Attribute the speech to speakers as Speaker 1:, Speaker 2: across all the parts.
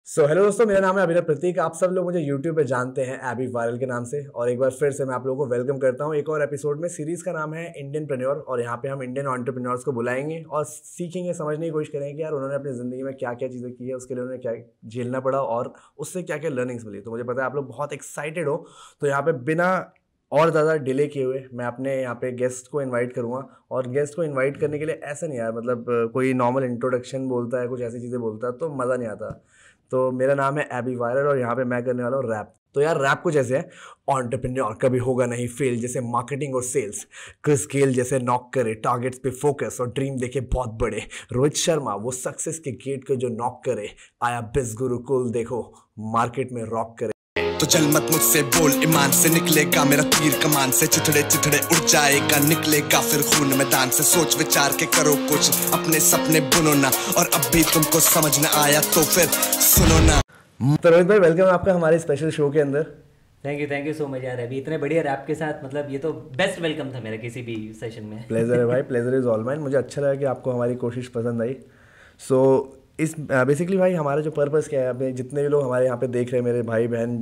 Speaker 1: Hello दोस्तों, मेरा नाम है अभिनव प्रतीक। आप सब लोग मुझे यूट्यूब पे जानते हैं एबी वायरल के नाम से। और एक बार फिर से मैं आप लोगों को वेलकम करता हूं एक और एपिसोड में। सीरीज का नाम है इंडियन प्रेन्योर और यहाँ पे हम इंडियन एंटरप्रेन्योर्स को बुलाएंगे और सीखेंगे, समझने की कोशिश करेंगे कि यार उन्होंने अपनी ज़िंदगी में क्या क्या चीज़ें की है, उसके लिए उन्हें क्या झेलना पड़ा और उससे क्या क्या लर्निंग्स मिली। तो मुझे पता है आप लोग बहुत एक्साइटेड हो, तो यहाँ पे बिना और ज़्यादा डिले किए हुए मैं अपने यहाँ पे गेस्ट को इनवाइट करूँगा। और गेस्ट को इनवाइट करने के लिए ऐसा नहीं यार, मतलब कोई नॉर्मल इंट्रोडक्शन बोलता है, कुछ ऐसी चीज़ें बोलता है तो मज़ा नहीं आता। तो मेरा नाम है एबी वायरल और यहाँ पे मैं करने वाला हूँ रैप। तो यार रैप कुछ ऐसे है, एंटरप्रेन्योर कभी होगा नहीं फेल, जैसे मार्केटिंग और सेल्स। क्रिस गेल जैसे नॉक करे, टारगेट्स पे फोकस और ड्रीम देखे बहुत बड़े। रोहित शर्मा वो सक्सेस के गेट को जो नॉक करे, आया बिज गुरुकुल देखो मार्केट में रॉक करे।
Speaker 2: तो चल मत मुझसे बोल, ईमान से निकलेगा मेरा तीर, कमान से चिथड़े चिथड़े उड़ जाएगा, निकलेगा फिर खून मैदान से। सोच विचार के करो कुछ, अपने सपने बुनो ना, और अब भी तुमको समझ न आया तो फिर सुनो ना।
Speaker 1: तो रोहित भाई, वेलकम आपका हमारे स्पेशल शो के अंदर।
Speaker 3: थैंक यू सो मच यार। अभी इतने बढ़िया रैप के साथ, मतलब ये तो बेस्ट वेलकम था मेरा किसी भी सेशन में।
Speaker 1: प्लेजर है भाई, प्लेजर इज ऑल माइन। मुझे अच्छा लगा कि आपको हमारी कोशिश पसंद आई। सो इस बेसिकली भाई हमारा जो पर्पस क्या है, अपने जितने भी लोग हमारे यहाँ पे देख रहे हैं, मेरे भाई बहन,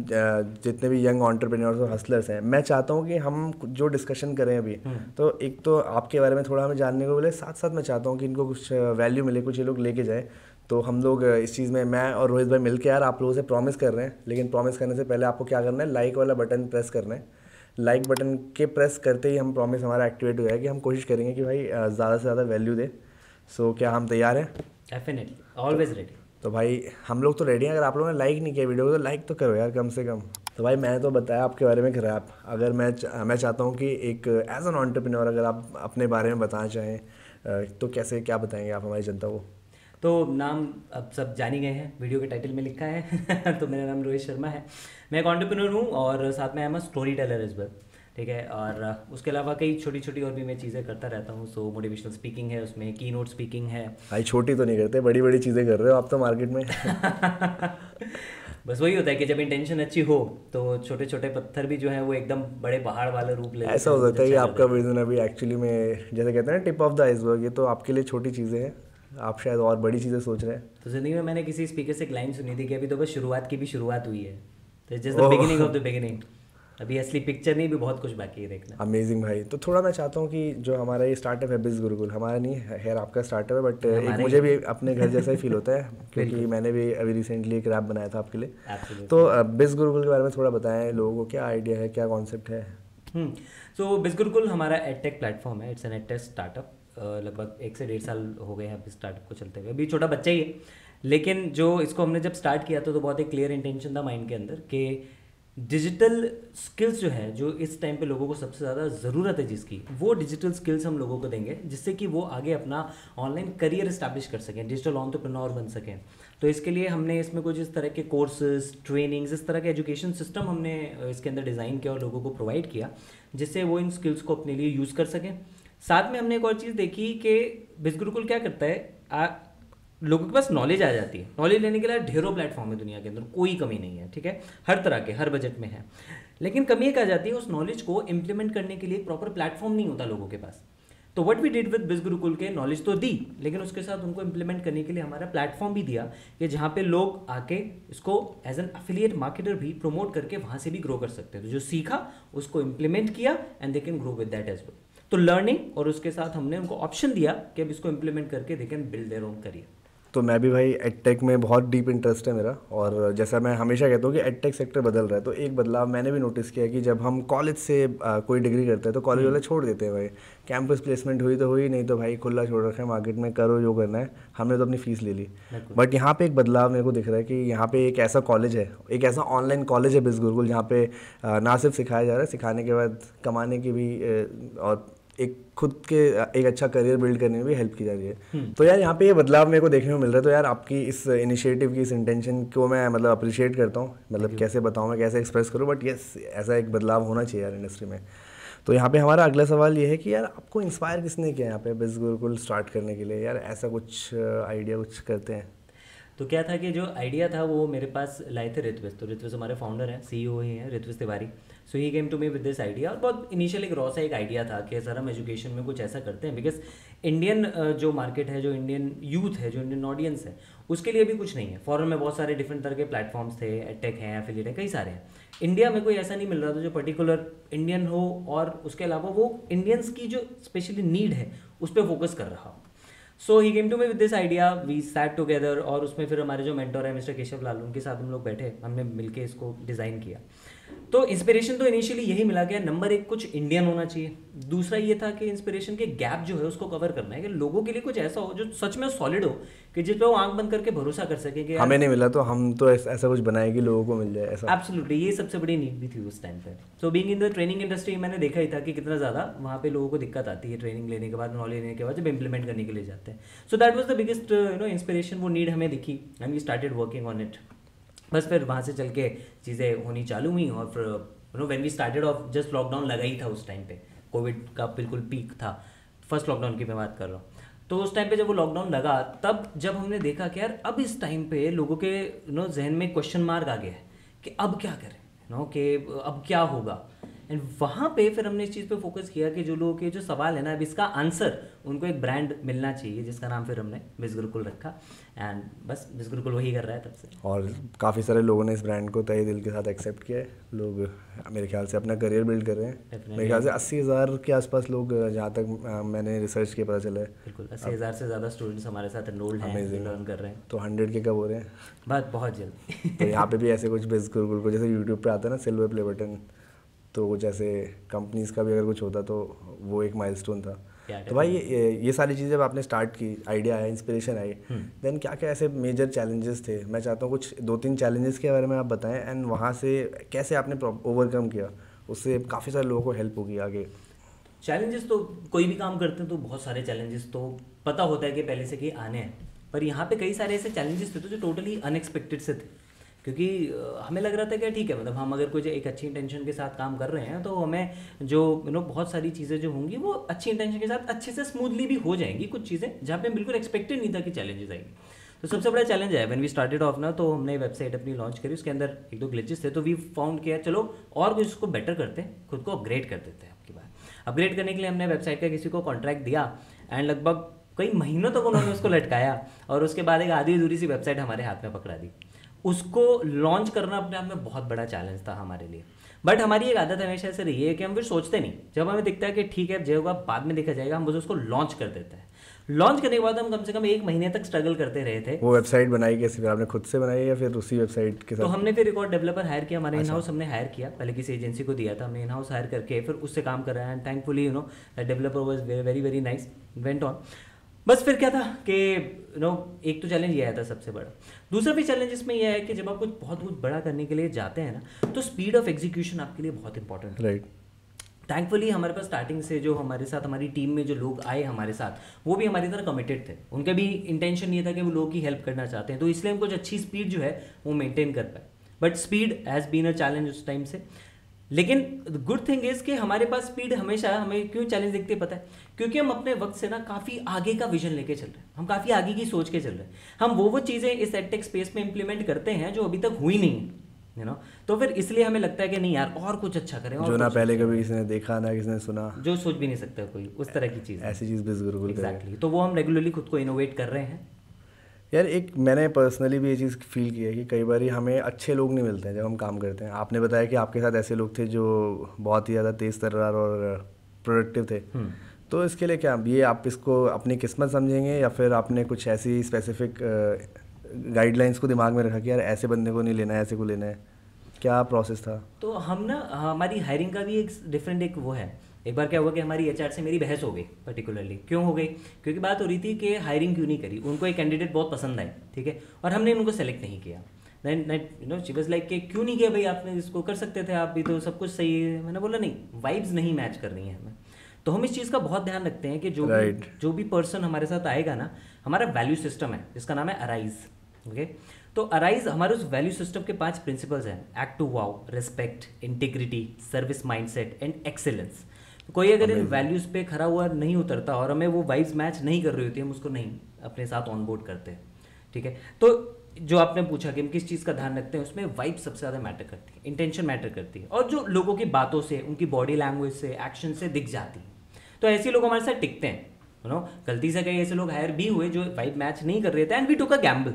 Speaker 1: जितने भी यंग एंटरप्रेन्योर्स और हसलर्स हैं, मैं चाहता हूँ कि हम जो डिस्कशन करें अभी, तो एक तो आपके बारे में थोड़ा हमें जानने को मिले, साथ साथ मैं चाहता हूँ कि इनको कुछ वैल्यू मिले, कुछ ये लोग लेके जाए। तो हम लोग इस चीज़ में मैं और रोहित भाई मिलके यार आप लोगों से प्रॉमिस कर रहे हैं, लेकिन प्रॉमिस करने से पहले आपको क्या करना है, लाइक वाला बटन प्रेस करना है। लाइक बटन के प्रेस करते ही हम प्रॉमिस हमारा एक्टिवेट हो जाएगा कि हम कोशिश करेंगे कि भाई ज़्यादा से ज़्यादा वैल्यू दे। सो क्या हम तैयार हैं?
Speaker 3: Definitely, always ready.
Speaker 1: तो भाई हम लोग तो रेडी हैं। अगर आप लोगों ने लाइक नहीं किया वीडियो को तो लाइक तो करो यार कम से कम। तो भाई मैंने तो बताया आपके बारे में एक रैप। अगर मैं चाहता हूँ कि एक एज एन एंटरप्रेन्योर अगर आप अपने बारे में बताना चाहें, तो कैसे क्या बताएंगे आप हमारी जनता को?
Speaker 3: तो नाम अब सब जान ही गए हैं, वीडियो के टाइटल में लिखा है। तो मेरा नाम रोहित शर्मा है। मैं एक एंटरप्रेन्योर हूँ और साथ में I am a story teller is well. ठीक है, और उसके अलावा कई छोटी छोटी और भी मैं चीज़ें करता रहता हूँ। सो मोटिवेशनल स्पीकिंग है, उसमें की नोट स्पीकिंग है।
Speaker 1: भाई छोटी तो नहीं करते, बड़ी बड़ी चीज़ें कर रहे हो आप तो मार्केट में।
Speaker 3: बस वही होता है कि जब इंटेंशन अच्छी हो तो छोटे छोटे पत्थर भी जो है वो एकदम बड़े पहाड़ वाला रूप ले लेते
Speaker 1: ऐसा
Speaker 3: हैं।
Speaker 1: हो
Speaker 3: तो
Speaker 1: सकता
Speaker 3: मुझे
Speaker 1: है कि
Speaker 3: अच्छा
Speaker 1: आपका
Speaker 3: लगता है।
Speaker 1: विजन अभी एक्चुअली में, जैसे कहते हैं ना, टिप ऑफ द आइसबर्ग, ये तो आपके लिए छोटी चीज़ें हैं। आप शायद और बड़ी चीज़ें सोच रहे हैं।
Speaker 3: तो जिंदगी में मैंने किसी स्पीकर से एक लाइन सुनी थी कि अभी तो बस शुरुआत की भी शुरुआत हुई है। तो just the beginning
Speaker 1: oh,
Speaker 3: of the beginning. अभी असली पिक्चर नहीं, भी बहुत कुछ बाकी है देखना।
Speaker 1: अमेजिंग भाई। तो थोड़ा मैं चाहता हूँ कि जो हमारा ये स्टार्टअप है बिज गुरुकुल, हमारा नहीं है, खैर आपका स्टार्टअप है, बट एक
Speaker 3: हमारे
Speaker 1: मुझे भी अपने घर जैसा ही फील होता है क्योंकि
Speaker 3: बिल्कुल,
Speaker 1: मैंने भी अभी रिसेंटली एक रैप बनाया था आपके लिए।
Speaker 3: एब्सोल्युटली।
Speaker 1: तो बिज गुरुकुल के बारे में थोड़ा बताएं लोगों को, क्या आइडिया है, क्या कॉन्सेप्ट है?
Speaker 3: सो बिस्कुल हमारा एडटेक प्लेटफॉर्म है। It's an edtech startup. लगभग 1 से 1.5 साल हो गए हैं अभी स्टार्टअप को चलते हुए। अभी छोटा बच्चा ही है, लेकिन जो इसको हमने जब स्टार्ट किया तो बहुत एक क्लियर इंटेंशन था माइंड के अंदर कि डिजिटल स्किल्स जो है, जो इस टाइम पे लोगों को सबसे ज़्यादा ज़रूरत है जिसकी, वो डिजिटल स्किल्स हम लोगों को देंगे जिससे कि वो आगे अपना ऑनलाइन करियर इस्टेब्लिश कर सकें, डिजिटल एंटरप्रेन्योर बन सकें। तो इसके लिए हमने इसमें कुछ इस तरह के कोर्सेज, ट्रेनिंग्स, इस तरह के एजुकेशन सिस्टम हमने इसके अंदर डिज़ाइन किया और लोगों को प्रोवाइड किया जिससे वो इन स्किल्स को अपने लिए यूज़ कर सकें। साथ में हमने एक और चीज़ देखी कि बिजगुरुकुल क्या करता है, लोगों के पास नॉलेज आ जाती है। नॉलेज लेने के लिए ढेरों प्लेटफॉर्म है दुनिया के अंदर, कोई कमी नहीं है। ठीक है, हर तरह के, हर बजट में है। लेकिन कमी एक आ जाती है, उस नॉलेज को इम्प्लीमेंट करने के लिए एक प्रॉपर प्लेटफॉर्म नहीं होता लोगों के पास। तो व्हाट वी डिड विद बिज गुरुकुल के, नॉलेज तो दी लेकिन उसके साथ उनको इम्प्लीमेंट करने के लिए हमारा प्लेटफॉर्म भी दिया कि जहाँ पे लोग आके इसको एज एन एफिलिएट मार्केटर भी प्रमोट करके वहाँ से भी ग्रो कर सकते हैं। तो जो सीखा उसको इम्प्लीमेंट किया and they can grow with that as well. तो लर्निंग और उसके साथ हमने उनको ऑप्शन दिया कि अब इसको इम्प्लीमेंट करके they can build their own career.
Speaker 1: तो मैं भी भाई एडटेक में बहुत डीप इंटरेस्ट है मेरा, और जैसा मैं हमेशा कहता हूँ कि एडटेक सेक्टर बदल रहा है, तो एक बदलाव मैंने भी नोटिस किया कि जब हम कॉलेज से कोई डिग्री करते हैं तो कॉलेज वाले छोड़ देते हैं भाई। कैंपस प्लेसमेंट हुई तो हुई, नहीं तो भाई खुला छोड़ रखा है मार्केट में, करो जो करना है, हमने तो अपनी फीस ले ली। बट यहाँ पे एक बदलाव मेरे को दिख रहा है कि यहाँ पे एक ऐसा कॉलेज है, एक ऐसा ऑनलाइन कॉलेज है बिज गुरुकुल, जहाँ पे ना सिर्फ सिखाया जा रहा है, सिखाने के बाद कमाने की भी और एक खुद के एक अच्छा करियर बिल्ड करने में भी हेल्प की जा रही है। तो यार यहाँ पे ये बदलाव मेरे को देखने को मिल रहा है। तो यार आपकी इस इनिशिएटिव की, इस इंटेंशन को मैं मतलब अप्रिशिएट करता हूँ। मतलब कैसे बताऊँ, मैं कैसे एक्सप्रेस करूँ, बट यस, ऐसा एक बदलाव होना चाहिए यार इंडस्ट्री में। तो यहाँ पे हमारा अगला सवाल ये है कि यार आपको इंस्पायर किसने किया यहाँ पे बिज गुरुकुल स्टार्ट करने के लिए? यार ऐसा कुछ आइडिया कुछ करते हैं?
Speaker 3: तो क्या था कि जो आइडिया था वो मेरे पास लाए थे ऋत्विज, तो ऋत्विज हमारे फाउंडर हैं, CEO ही हैं Ritvij Tiwari. So he came to me with this idea, और बहुत इनिशियल एक रॉ सा एक आइडिया था कि सर हम एजुकेशन में कुछ ऐसा करते हैं, बिकॉज इंडियन जो मार्केट है, जो इंडियन यूथ है, जो इंडियन ऑडियंस है, उसके लिए भी कुछ नहीं है। फॉरेन में बहुत सारे डिफरेंट तरह के प्लेटफॉर्म्स थे, एडटेक हैं, एफिलिएट है, कई सारे हैं। इंडिया में कोई ऐसा नहीं मिल रहा था जो पर्टिकुलर इंडियन हो, और उसके अलावा वो इंडियंस की जो स्पेशली नीड है उस पर फोकस कर रहा हो। So he came to me with this idea, we sat together, और उसमें फिर हमारे जो मेंटर है मिस्टर केशव लाल, उनके साथ हम लोग बैठे, हमने मिलके इसको डिज़ाइन किया। तो इंस्पिरेशन तो इनिशियली यही मिला कि नंबर एक कुछ इंडियन होना चाहिए, दूसरा ये था कि इंस्पिरेशन के गैप जो है उसको कवर करना है, कि लोगों के लिए कुछ ऐसा हो जो सच में सॉलिड हो, कि जिस पे वो आंख बंद करके भरोसा कर सके कि
Speaker 1: हमें नहीं मिला तो हम तो ऐसा कुछ बनाए कि लोगों को मिल जाए ऐसा।
Speaker 3: एब्सोल्युटली, ये सबसे बड़ी नीड भी थी उस टाइम पे। So being in the training industry मैंने देखा ही था कि कितना ज़्यादा वहाँ पे लोगों को दिक्कत आती है ट्रेनिंग लेने के बाद, नॉलेज लेने के बाद, जब इंप्लीमेंट करने के लिए जाते हैं। So that was the biggest inspiration, वो नीड हमें दिखी and we started working on it. बस फिर वहाँ से चल के चीज़ें होनी चालू हुई, और फिर when we started off, just lockdown लगा ही था उस टाइम पे, कोविड का बिल्कुल पीक था, फर्स्ट लॉकडाउन की मैं बात कर रहा हूँ। तो उस टाइम पे जब वो लॉकडाउन लगा, तब जब हमने देखा कि यार अब इस टाइम पे लोगों के जहन में क्वेश्चन मार्क आ गया है कि अब क्या करें, कि अब क्या होगा। एंड वहाँ पे फिर हमने इस चीज़ पे फोकस किया कि जो लोगों के जो सवाल है ना, अब इसका आंसर उनको एक ब्रांड मिलना चाहिए, जिसका नाम फिर हमने बिज गुरुकुल रखा। एंड बस बिज गुरुकुल वही कर रहा है तब से।
Speaker 1: और काफ़ी सारे लोगों ने इस ब्रांड को तहे दिल के साथ एक्सेप्ट किया है। लोग मेरे ख्याल से अपना करियर बिल्ड कर रहे हैं। मेरे ख्याल से 80,000 के आसपास लोग, जहाँ तक मैंने रिसर्च किया पता चला है।
Speaker 3: बिल्कुल 80,000 से ज़्यादा स्टूडेंट्स हमारे साथ एनरोल्ड हैं, लर्न कर रहे हैं।
Speaker 1: तो 100 के कब हो रहे हैं?
Speaker 3: बहुत जल्द।
Speaker 1: तो यहाँ पे भी ऐसे कुछ बिज गुरुकुल को, जैसे यूट्यूब पे आता है ना सिल्वर प्ले बटन, तो कुछ ऐसे कंपनीज का भी अगर कुछ होता तो वो एक माइलस्टोन था। तो भाई ये सारी चीज़ें जब आपने स्टार्ट की, आइडिया आया, इंस्पिरेशन आई, देन क्या क्या ऐसे मेजर चैलेंजेस थे? मैं चाहता हूँ कुछ 2-3 चैलेंजेस के बारे में आप बताएं, एंड वहाँ से कैसे आपने ओवरकम किया, उससे काफ़ी सारे लोगों को हेल्प होगी आगे।
Speaker 3: चैलेंजेस तो कोई भी काम करते हैं तो बहुत सारे चैलेंजेस तो पता होता है कि पहले से कि आने हैं, पर यहाँ पे कई सारे ऐसे चैलेंजेस थे तो जो टोटली अनएक्सपेक्टेड से थे, क्योंकि हमें लग रहा था कि ठीक है, मतलब हम अगर कोई एक अच्छी इंटेंशन के साथ काम कर रहे हैं तो हमें जो बहुत सारी चीज़ें जो होंगी वो अच्छी इंटेंशन के साथ अच्छे से स्मूथली भी हो जाएंगी, कुछ चीज़ें जहाँ पे बिल्कुल एक्सपेक्टेड नहीं था कि चैलेंजेस आएंगी। तो सबसे बड़ा चैलेंज है व्हेन वी स्टार्टेड ऑफ ना, तो हमने वेबसाइट अपनी लॉन्च करी, उसके अंदर 1-2 ग्लिचेस थे, तो वी फाउंड किया चलो और कुछ उसको बेटर करते हैं, खुद को अपग्रेड कर देते हैं। आपकी बात अपग्रेड करने के लिए हमने वेबसाइट का किसी को कॉन्ट्रैक्ट दिया, एंड लगभग कई महीनों तक उन्होंने उसको लटकाया, और उसके बाद एक आधी अधूरी सी वेबसाइट हमारे हाथ में पकड़ा दी। उसको लॉन्च करना अपने आप में बहुत बड़ा चैलेंज था हमारे लिए। बट हमारी एक आदत हमेशा से रही है कि हम फिर सोचते नहीं, जब हमें दिखता है कि ठीक है जो होगा बाद में देखा जाएगा, हम बस उसको लॉन्च कर देते हैं। लॉन्च करने के बाद हम कम से कम 1 महीने तक स्ट्रगल करते रहे थे।
Speaker 1: वो वेबसाइट बनाई कैसे? फिर आपने खुद से बनाई या फिर उसी वेबसाइट के साथ?
Speaker 3: तो हमने फिर एक और डेवलपर हायर किया, हमारे इन हाउस हमने हायर किया, पहले किसी एजेंसी को दिया था, हमने इन हाउस हायर करके फिर उससे काम कर रहा है। And thankfully developer was very very nice, went on. बस फिर क्या था कि एक तो चैलेंज ये आया था सबसे बड़ा। दूसरा भी चैलेंज इसमें यह है कि जब आप कुछ बहुत बड़ा करने के लिए जाते हैं ना, तो स्पीड ऑफ एग्जीक्यूशन आपके लिए बहुत इंपॉर्टेंट है।
Speaker 1: राइट।
Speaker 3: थैंकफुली हमारे पास स्टार्टिंग से जो हमारे साथ हमारी टीम में जो लोग आए हमारे साथ, वो भी हमारी तरह कमिटेड थे। उनका भी इंटेंशन ये था कि वो लोगों की हेल्प करना चाहते हैं, तो इसलिए हम कुछ अच्छी स्पीड जो है वो मेंटेन कर पाए। But speed has been a challenge उस टाइम से। लेकिन गुड थिंग इज कि हमारे पास स्पीड हमेशा, हमें क्यों चैलेंज दिखती है पता है? क्योंकि हम अपने वक्त से ना काफ़ी आगे का विजन लेके चल रहे हैं, हम काफ़ी आगे की सोच के चल रहे हैं। हम वो चीज़ें इस एडटेक स्पेस में इंप्लीमेंट करते हैं जो अभी तक हुई नहीं है, तो फिर इसलिए हमें लगता है कि नहीं यार और कुछ अच्छा करें, और
Speaker 1: जो ना पहले कभी किसी ने देखा ना किसी ने सुना,
Speaker 3: जो सोच भी नहीं सकता कोई, उस तरह की चीज़,
Speaker 1: ऐसी चीज़ बिज गुरुकुल
Speaker 3: एग्जैक्टली। तो वो हम रेगुलरली खुद को इनोवेट कर रहे हैं।
Speaker 1: यार एक मैंने पर्सनली भी ये चीज़ फील की है कि कई बार हमें अच्छे लोग नहीं मिलते हैं जब हम काम करते हैं। आपने बताया कि आपके साथ ऐसे लोग थे जो बहुत ही ज़्यादा तेज़ तर्रार और प्रोडक्टिव थे, तो इसके लिए क्या ये आप इसको अपनी किस्मत समझेंगे या फिर आपने कुछ ऐसी स्पेसिफिक गाइडलाइंस को दिमाग में रखा कि यार ऐसे बंदे को नहीं लेना है, ऐसे को लेना है? क्या प्रोसेस था?
Speaker 3: तो हम ना, हमारी हायरिंग का भी एक डिफरेंट एक वो है। एक बार क्या हुआ कि हमारी HR से मेरी बहस हो गई। पर्टिकुलरली क्यों हो गई? क्योंकि बात हो रही थी कि हायरिंग क्यों नहीं करी। उनको एक कैंडिडेट बहुत पसंद आए, ठीक है, और हमने उनको सेलेक्ट नहीं किया। देन शी वाज लाइक कि क्यों नहीं किया भाई, आपने इसको कर सकते थे, आप भी तो सब कुछ सही है। मैंने बोला नहीं, वाइब्स नहीं मैच कर रही हैं हमें। तो हम इस चीज़ का बहुत ध्यान रखते हैं कि जो भी पर्सन हमारे साथ आएगा ना, हमारा वैल्यू सिस्टम है जिसका नाम है अराइज। ओके, तो अराइज हमारे उस वैल्यू सिस्टम के 5 प्रिंसिपल्स हैं: act to wow, respect, integrity, service mindset and excellence. तो कोई अगर इन वैल्यूज़ पे खरा हुआ नहीं उतरता और हमें वो वाइब्स मैच नहीं कर रही होती, हम उसको नहीं अपने साथ ऑन बोर्ड करते, ठीक है। तो जो आपने पूछा कि हम किस चीज़ का ध्यान रखते हैं, उसमें वाइब सबसे ज़्यादा मैटर करती है, इंटेंशन मैटर करती है, और जो लोगों की बातों से, उनकी बॉडी लैंग्वेज से, एक्शन से दिख जाती है। तो ऐसे लोग हमारे साथ टिकते हैं, यू नो। गलती से कई ऐसे लोग हायर भी हुए जो वाइब मैच नहीं कर रहे थे, and we took a gamble,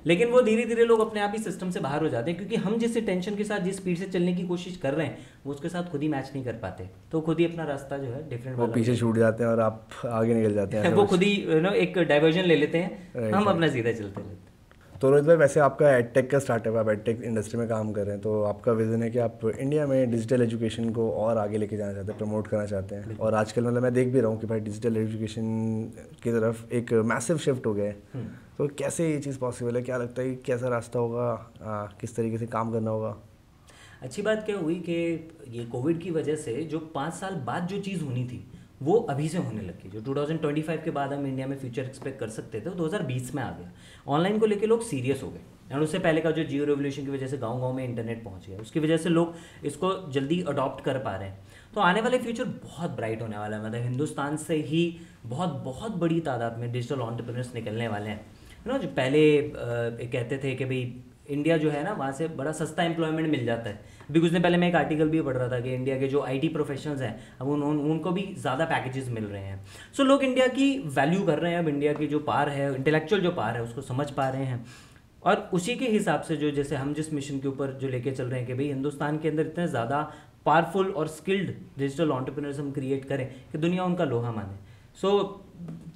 Speaker 3: लेकिन वो धीरे धीरे लोग अपने आप ही सिस्टम से बाहर हो जाते हैं, क्योंकि हम जिस टेंशन के साथ, जिस स्पीड से चलने की कोशिश कर रहे हैं, वो उसके साथ खुद ही मैच नहीं कर पाते, तो खुद ही अपना रास्ता जो है डिफरेंट,
Speaker 1: वो पीछे छूट जाते हैं और आप आगे निकल जाते हैं।
Speaker 3: वो खुद ही यू नो एक डाइवर्जन ले लेते हैं, हम अपना सीधा चलते रहते हैं।
Speaker 1: तो रोहित भाई, वैसे आपका एडटेक का स्टार्टअप है, आप एडटेक इंडस्ट्री में काम कर रहे हैं, तो आपका विजन है कि आप इंडिया में डिजिटल एजुकेशन को और आगे लेके जाना चाहते हैं, प्रमोट करना चाहते हैं। और आजकल मतलब मैं देख भी रहा हूँ कि भाई डिजिटल एजुकेशन की तरफ एक मैसिव शिफ्ट हो गया है। तो कैसे ये चीज़ पॉसिबल है, क्या लगता है कि कैसा रास्ता होगा, किस तरीके से काम करना होगा?
Speaker 3: अच्छी बात क्या हुई कि ये कोविड की वजह से जो 5 साल बाद जो चीज़ होनी थी वो अभी से होने लगी। जो 2025 के बाद हम इंडिया में फ्यूचर एक्सपेक्ट कर सकते थे, वो 2020 में आ गया। ऑनलाइन को लेके लोग सीरियस हो गए, और उससे पहले का जो जियो रेवोल्यूशन की वजह से गांव-गांव में इंटरनेट पहुंच गया, उसकी वजह से लोग इसको जल्दी अडॉप्ट कर पा रहे हैं। तो आने वाले फ्यूचर बहुत ब्राइट होने वाला है। मतलब हिंदुस्तान से ही बहुत बहुत बड़ी तादाद में डिजिटल एंटरप्रेन्योर्स निकलने वाले हैं। यू नो, जो पहले कहते थे कि भाई इंडिया जो है ना, वहाँ से बड़ा सस्ता एम्प्लॉयमेंट मिल जाता है। अभी कुछ दिन पहले मैं एक आर्टिकल भी पढ़ रहा था कि इंडिया के जो आईटी प्रोफेशनल्स हैं, अब उनको भी ज़्यादा पैकेजेस मिल रहे हैं। सो लोग इंडिया की वैल्यू कर रहे हैं, अब इंडिया की जो पार है, इंटेलेक्चुअल जो पार है, उसको समझ पा रहे हैं। और उसी के हिसाब से जो, जैसे हम जिस मिशन के ऊपर जो लेके चल रहे हैं कि भाई हिंदुस्तान के अंदर इतने ज़्यादा पावरफुल और स्किल्ड डिजिटल एंटरप्रेन्योर्स हम क्रिएट करें कि दुनिया उनका लोहा माने। सो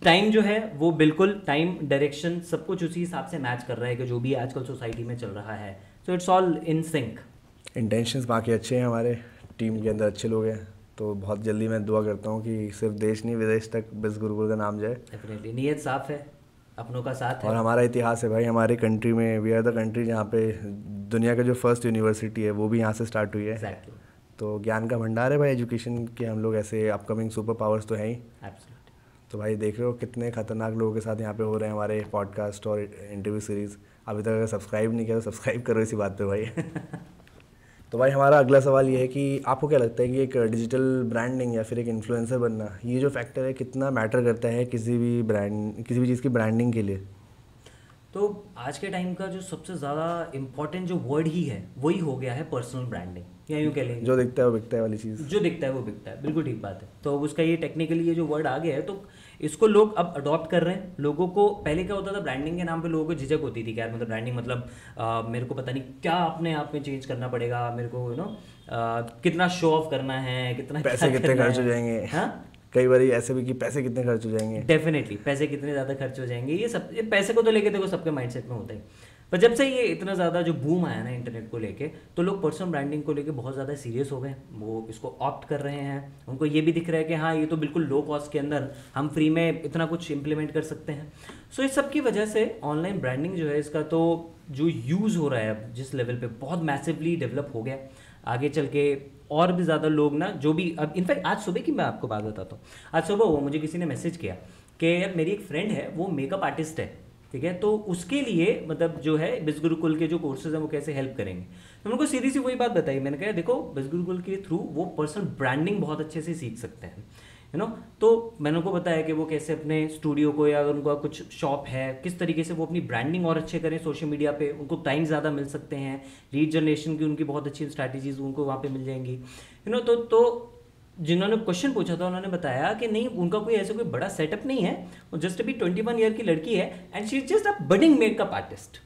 Speaker 3: टाइम जो है वो बिल्कुल, टाइम, डायरेक्शन, सब कुछ उसी हिसाब से मैच कर रहा है कि जो भी आजकल सोसाइटी में चल रहा है। So it's all in sync.
Speaker 1: Intentions बाकी अच्छे हैं, हमारे टीम के अंदर अच्छे लोग हैं, तो बहुत जल्दी मैं दुआ करता हूँ कि सिर्फ देश नहीं विदेश तक बिस गुरुकुल का नाम जाए।
Speaker 3: डेफिनेटली, नीयत साफ है, अपनों का साथ है,
Speaker 1: और हमारा इतिहास है भाई, हमारे कंट्री में वी आर द कंट्री जहाँ पे दुनिया का जो फर्स्ट यूनिवर्सिटी है वो भी यहाँ से स्टार्ट हुई है।
Speaker 3: Exactly.
Speaker 1: तो ज्ञान का भंडार है भाई एजुकेशन के, हम लोग ऐसे अपकमिंग सुपर पावर्स तो हैं ही।
Speaker 3: Absolutely.
Speaker 1: तो भाई देख रहे हो कितने खतरनाक लोगों के साथ यहाँ पे हो रहे हैं हमारे पॉडकास्ट और इंटरव्यू सीरीज़। अभी तक अगर सब्सक्राइब नहीं किया तो सब्सक्राइब करो इसी बात पे भाई। तो भाई हमारा अगला सवाल ये है कि आपको क्या लगता है कि एक डिजिटल ब्रांडिंग या फिर एक इन्फ्लुएंसर बनना, ये जो फैक्टर है कितना मैटर करता है किसी भी चीज़ की ब्रांडिंग के लिए?
Speaker 3: तो आज के टाइम का जो सबसे ज़्यादा इम्पोर्टेंट जो वर्ड ही है वही हो गया है पर्सनल ब्रांडिंग, या यूँ कह लेंगे
Speaker 1: जो दिखता है वो बिकता है वाली चीज़।
Speaker 3: जो दिखता है वो बिकता है, बिल्कुल ठीक बात है। तो उसका ये टेक्निकली ये जो वर्ड आ गया है, तो इसको लोग अब अडॉप्ट कर रहे हैं। लोगों को पहले क्या होता था, ब्रांडिंग के नाम पे लोगों को झिझक होती थी कि यार मतलब ब्रांडिंग मतलब मेरे को पता नहीं क्या अपने आप में चेंज करना पड़ेगा, मेरे को यू नो कितना शो ऑफ करना है, कितना
Speaker 1: पैसे कितने खर्च हो जाएंगे।
Speaker 3: हाँ,
Speaker 1: कई बार ऐसे भी कि पैसे कितने खर्च हो जाएंगे।
Speaker 3: डेफिनेटली पैसे कितने ज़्यादा खर्च हो जाएंगे, ये पैसे को तो लेके देखो सबके माइंडसेट में होता है। पर जब से ये इतना ज़्यादा जो बूम आया ना इंटरनेट को लेके, तो लोग पर्सनल ब्रांडिंग को लेके बहुत ज़्यादा सीरियस हो गए, वो इसको ऑप्ट कर रहे हैं। उनको ये भी दिख रहा है कि हाँ ये तो बिल्कुल लो कॉस्ट के अंदर हम फ्री में इतना कुछ इम्प्लीमेंट कर सकते हैं। सो इस सब की वजह से ऑनलाइन ब्रांडिंग जो है इसका तो जो यूज़ हो रहा है अब जिस लेवल पे, बहुत मैसिवली डेवलप हो गया। आगे चल के और भी ज़्यादा लोग ना, जो भी अब इनफैक्ट आज सुबह की मैं आपको बात बताता हूँ। आज सुबह वो मुझे किसी ने मैसेज किया कि यार मेरी एक फ्रेंड है, वो मेकअप आर्टिस्ट है, ठीक है, तो उसके लिए मतलब जो है बिस गुरुकुल के जो कोर्सेज हैं वो कैसे हेल्प करेंगे। तो उनको सीधी सी वही बात बताई, मैंने कहा देखो बिस गुरुकुल के थ्रू वो पर्सनल ब्रांडिंग बहुत अच्छे से सीख सकते हैं, यू नो। तो मैंने उनको बताया कि वो कैसे अपने स्टूडियो को, या अगर उनका कुछ शॉप है, किस तरीके से वो अपनी ब्रांडिंग और अच्छे करें सोशल मीडिया पे, उनको क्लाइंट ज़्यादा मिल सकते हैं, लीड जनरेशन की उनकी बहुत अच्छी स्ट्रैटेजीज उनको वहाँ पे मिल जाएंगी, यू नो। तो जिन्होंने क्वेश्चन पूछा था उन्होंने बताया कि नहीं, उनका कोई ऐसा कोई बड़ा सेटअप नहीं है, वो जस्ट अभी 21 ईयर की लड़की है and she is just a budding makeup artist,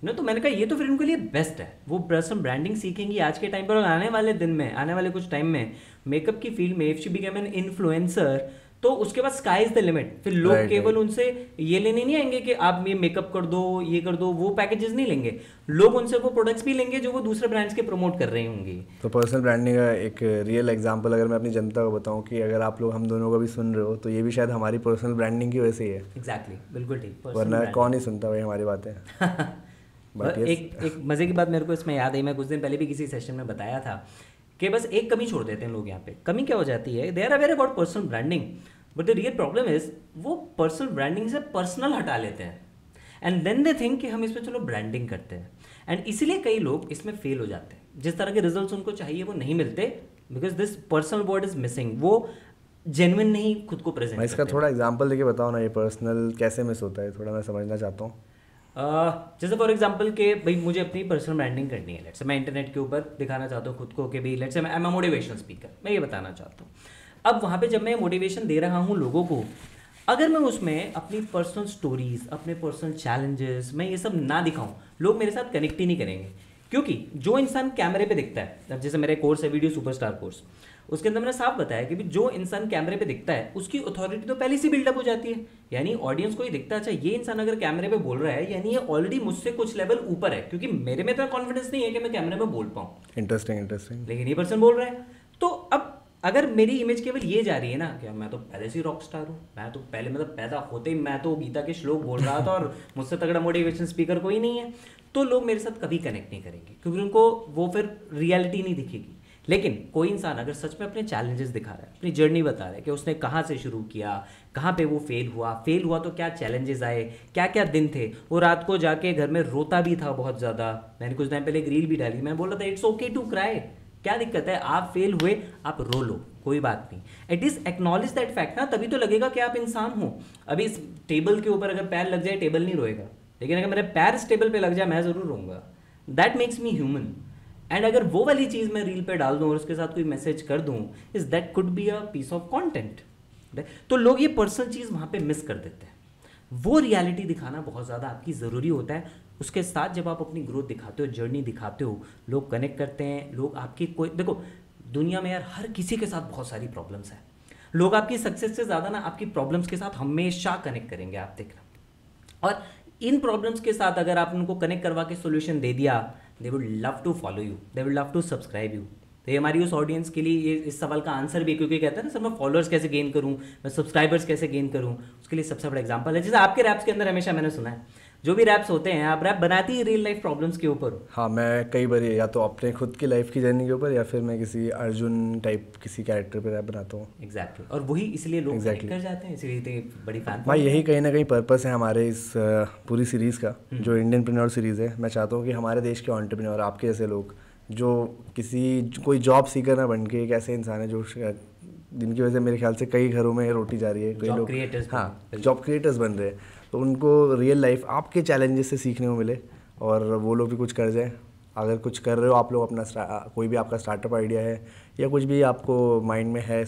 Speaker 3: you know. तो मैंने कहा ये तो फिर उनके लिए बेस्ट है, वो पर्सनल ब्रांडिंग सीखेंगी आज के टाइम पर, और आने वाले दिन में, आने वाले कुछ टाइम में मेकअप की फील्ड में if she become an influencer, तो उसके बाद स्काई इज द लिमिट। फिर लोग केवल उनसे ये लेने नहीं आएंगे कि आप ये मेकअप कर दो, ये कर दो, वो पैकेजेस नहीं लेंगे, लोग उनसे वो प्रोडक्ट्स भी लेंगे जो वो दूसरे ब्रांड्स के प्रमोट कर रही होंगी।
Speaker 1: तो पर्सनल ब्रांडिंग का एक रियल एग्जांपल अगर मैं अपनी जनता को बताऊं कि अगर आप लोग हम दोनों को भी सुन रहे हो, तो ये भी शायद हमारी पर्सनल ब्रांडिंग की वजह से ही है।
Speaker 3: एग्जैक्टली, बिल्कुल ठीक,
Speaker 1: वरना कौन ही सुनता भाई हमारी बातें।
Speaker 3: एक मजे की बात मेरे को इसमें याद आई, मैं कुछ दिन पहले भी किसी सेशन में बताया था कि बस एक कमी छोड़ देते हैं लोग यहाँ पे। कमी क्या हो जाती है, they are aware about personal branding, but the real problem is वो पर्सनल ब्रांडिंग से पर्सनल हटा लेते हैं एंड देन दे थिंक कि हम इसमें चलो ब्रांडिंग करते हैं, एंड इसीलिए कई लोग इसमें फेल हो जाते हैं। जिस तरह के रिजल्ट्स उनको चाहिए वो नहीं मिलते, because this personal word is missing, वो जेन्युइन नहीं खुद को प्रेजेंट।
Speaker 1: मैं इसका थोड़ा एग्जांपल देके बताओ ना, ये पर्सनल कैसे मिस होता है, थोड़ा मैं समझना चाहता हूँ।
Speaker 3: जैसे फॉर एग्जांपल कि भाई मुझे अपनी पर्सनल ब्रांडिंग करनी है, लेट्स से मैं इंटरनेट के ऊपर दिखाना चाहता हूँ खुद को कि भाई लेट्स से मैं मोटिवेशनल स्पीकर, मैं ये बताना चाहता हूँ। अब वहाँ पे जब मैं मोटिवेशन दे रहा हूँ लोगों को, अगर मैं उसमें अपनी पर्सनल स्टोरीज, अपने पर्सनल चैलेंजेस, मैं ये सब ना दिखाऊँ, लोग मेरे साथ कनेक्ट ही नहीं करेंगे। क्योंकि जो इंसान कैमरे पे दिखता है, अब जैसे मेरा कोर्स है वीडियो सुपरस्टार कोर्स, उसके अंदर मैंने साफ बताया कि जो इंसान कैमरे पे दिखता है उसकी अथॉरिटी तो पहले से बिल्डअप हो जाती है। यानी ऑडियंस को ये दिखता है, अच्छा ये इंसान अगर कैमरे पे बोल रहा है यानी ये ऑलरेडी मुझसे कुछ लेवल ऊपर है, क्योंकि मेरे में इतना कॉन्फिडेंस नहीं है कि मैं कैमरे में बोल पाऊँ।
Speaker 1: इंटरेस्टिंग।
Speaker 3: लेकिन ये पर्सन बोल रहा है, तो अब अगर मेरी इमेज केवल ये जा रही है ना कि मैं तो पहले से ही रॉक स्टार हूँ, मैं तो पहले मतलब पैदा होते ही मैं तो गीता के श्लोक बोल रहा था और मुझसे तगड़ा मोटिवेशन स्पीकर कोई नहीं है, तो लोग मेरे साथ कभी कनेक्ट नहीं करेंगे, क्योंकि उनको वो फिर रियलिटी नहीं दिखेगी। लेकिन कोई इंसान अगर सच में अपने चैलेंजेस दिखा रहा है, अपनी जर्नी बता रहा है कि उसने कहाँ से शुरू किया, कहाँ पे वो फेल हुआ तो क्या चैलेंजेस आए, क्या क्या दिन थे, वो रात को जाके घर में रोता भी था बहुत ज़्यादा। मैंने कुछ टाइम पहले एक रील भी डाली, मैं बोल रहा था इट्स ओके टू क्राई, क्या दिक्कत है, आप फेल हुए आप रो लो, कोई बात नहीं, एटलीस्ट एक्नॉलेज दैट फैक्ट ना, तभी तो लगेगा कि आप इंसान हो। अभी इस टेबल के ऊपर अगर पैर लग जाए टेबल नहीं रोएगा, लेकिन अगर मेरे पैर इस टेबल पे लग जाए मैं ज़रूर रोऊंगा। That makes me human. And अगर वो वाली चीज़ मैं रील पे डाल दूँ और उसके साथ कोई मैसेज कर दूँ, is that could be a piece of content. तो लोग ये पर्सनल चीज़ वहाँ पे मिस कर देते हैं। वो रियलिटी दिखाना बहुत ज़्यादा आपकी ज़रूरी होता है। उसके साथ जब आप अपनी ग्रोथ दिखाते हो, जर्नी दिखाते हो, लोग कनेक्ट करते हैं। लोग आपकी कोई, देखो दुनिया में यार हर किसी के साथ बहुत सारी प्रॉब्लम्स हैं, लोग आपकी सक्सेस से ज़्यादा ना आपकी प्रॉब्लम्स के साथ हमेशा कनेक्ट करेंगे, आप देखना। और इन प्रॉब्लम्स के साथ अगर आप उनको कनेक्ट करवा के सोल्यूशन दे दिया, they would love to follow you, they would love to subscribe you. तो ये हमारी उस ऑडियंस के लिए ये इस सवाल का आंसर भी, क्योंकि कहते हैं ना सर मैं फॉलोअर्स कैसे गेन करूँ, मैं सब्सक्राइबर्स कैसे गेन करूँ, उसके लिए सबसे बड़ा एग्जांपल है जैसे आपके रैप्स के अंदर हमेशा मैंने सुना है, जो भी रैप्स होते हैं आप रैप बनाती ही रियल लाइफ प्रॉब्लम्स के ऊपर।
Speaker 1: हाँ, मैं कई बार या तो अपने खुद की लाइफ की जर्नी के ऊपर या फिर मैं किसी अर्जुन टाइप किसी कैरेक्टर पे रैप बनाता हूँ।
Speaker 3: एग्जैक्टली, और वही इसलिए लोग कनेक्ट कर जाते हैं, इसलिए इतनी बड़ी फैन।
Speaker 1: भाई यही कहीं ना कहीं पर्पस है हमारे इस पूरी सीरीज़ का, जो इंडियनप्रेन्योर सीरीज़ है। मैं चाहता हूँ कि हमारे देश के एंटरप्रेन्योर, आपके जैसे लोग जो कोई जॉब सीकर ना बन के, एक ऐसे इंसान है जो जिनकी वजह से मेरे ख्याल से कई घरों में रोटी जा रही है, कई लोग हाँ जॉब क्रिएटर्स बन रहे हैं, तो उनको रियल लाइफ आपके चैलेंजेस से सीखने को मिले और वो लोग भी कुछ कर जाएं। अगर कुछ कर रहे हो आप लोग, अपना कोई भी आपका स्टार्टअप आइडिया है या कुछ भी आपको माइंड में है,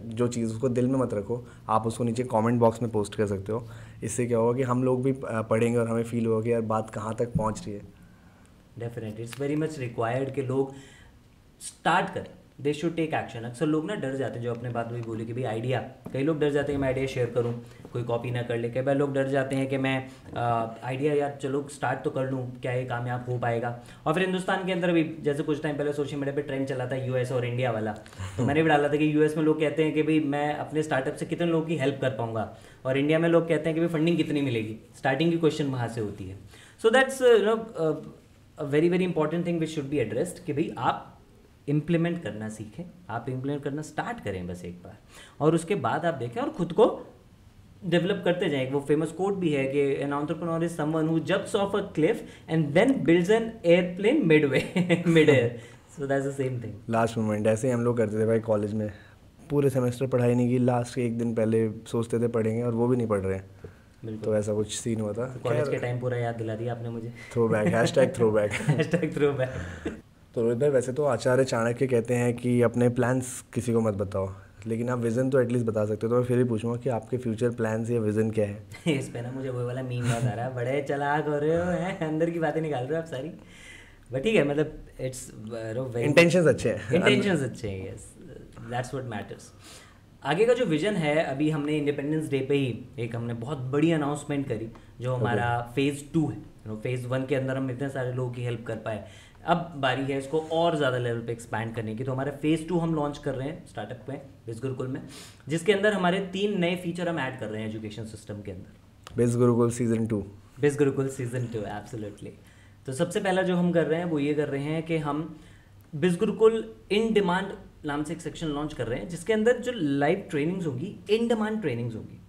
Speaker 1: जो चीज़ उसको दिल में मत रखो, आप उसको नीचे कमेंट बॉक्स में पोस्ट कर सकते हो। इससे क्या होगा कि हम लोग भी पढ़ेंगे और हमें फील होगा कि यार बात कहाँ तक पहुँच रही है।
Speaker 3: Definitely it's very much required कि लोग स्टार्ट करें, दे शुड टेक एक्शन। अक्सर लोग ना डर जाते हैं, जो अपने बात भी बोले कि भाई आइडिया, कई लोग डर जाते हैं कि मैं आइडिया शेयर करूं, कोई कॉपी ना कर ले। कई बार लोग डर जाते हैं कि मैं आइडिया यार चलो स्टार्ट तो कर लूं, क्या ये कामयाब हो पाएगा। और फिर हिंदुस्तान के अंदर भी जैसे कुछ टाइम पहले सोशल मीडिया पे ट्रेंड चला था यूएस और इंडिया वाला, तो मैंने भी डाला था कि यूएस में लोग कहते हैं कि भाई मैं अपने स्टार्टअप से कितने लोगों की हेल्प कर पाऊंगा, और इंडिया में लोग कहते हैं कि भाई फंडिंग कितनी मिलेगी। स्टार्टिंग की क्वेश्चन वहाँ से होती है। So that's very very important thing which should be addressed कि भाई आप इम्प्लीमेंट करना सीखें, आप इम्प्लीमेंट करना स्टार्ट करें बस एक बार, और उसके बाद आप देखें और खुद को डेवलप करते जाएं। वो फेमस कोट भी है कि an entrepreneur is someone who jumps off a cliff and then builds an airplane mid air. So that's the same thing.
Speaker 1: Last moment ऐसे ही हम लोग करते थे भाई कॉलेज में, पूरे सेमेस्टर पढ़ाई नहीं की, लास्ट के एक दिन पहले सोचते थे पढ़ेंगे और वो भी नहीं पढ़ रहे हैं। तो ऐसा कुछ सीन हुआ था।
Speaker 3: कॉलेज के टाइम पूरा याद दिला दिया आपने मुझे।
Speaker 1: Throwback, hashtag
Speaker 3: throwback.
Speaker 1: तो रोहित भाई, वैसे तो आचार्य चाणक्य कहते हैं कि अपने प्लान्स किसी को मत बताओ, लेकिन आप विज़न तो एटलीस्ट बता सकते हो। तो मैं फिर भी पूछूंगा कि आपके फ्यूचर प्लान्स या विज़न क्या है?
Speaker 3: इस पे ना मुझे वो वाला मीम याद आ रहा है, बड़े चालाक हो रहे हो हैं, अंदर की बातें निकाल रहे हो आप सारी। बट ठीक है, मतलब इट्स
Speaker 1: इंटेंशंस अच्छे हैं,
Speaker 3: इंटेंशंस अच्छे हैं, यस दैट्स व्हाट मैटर्स। आगे का जो विजन है, अभी हमने इंडिपेंडेंस डे पे ही एक हमने बहुत बड़ी अनाउंसमेंट करी, जो हमारा फेज़ 2 है। फेज़ 1 के अंदर हम इतने सारे लोगों की हेल्प कर पाए, अब बारी है इसको और ज़्यादा लेवल पे एक्सपैंड करने की। तो हमारा फेज़ 2 हम लॉन्च कर रहे हैं स्टार्टअप में बिज़ गुरुकुल में, जिसके अंदर हमारे 3 नए फीचर हम ऐड कर रहे हैं एजुकेशन सिस्टम के अंदर।
Speaker 1: बिज़ गुरुकुल सीजन 2,
Speaker 3: बिज़ गुरुकुल सीजन 2, एब्सोल्युटली। तो सबसे पहला जो हम कर रहे हैं वो ये कर रहे हैं कि हम बिज़ गुरुकुल इन डिमांड नाम से एक सेक्शन लॉन्च कर रहे हैं, जिसके अंदर जो लाइव ट्रेनिंग्स होंगी, इन डिमांड ट्रेनिंग्स होंगी।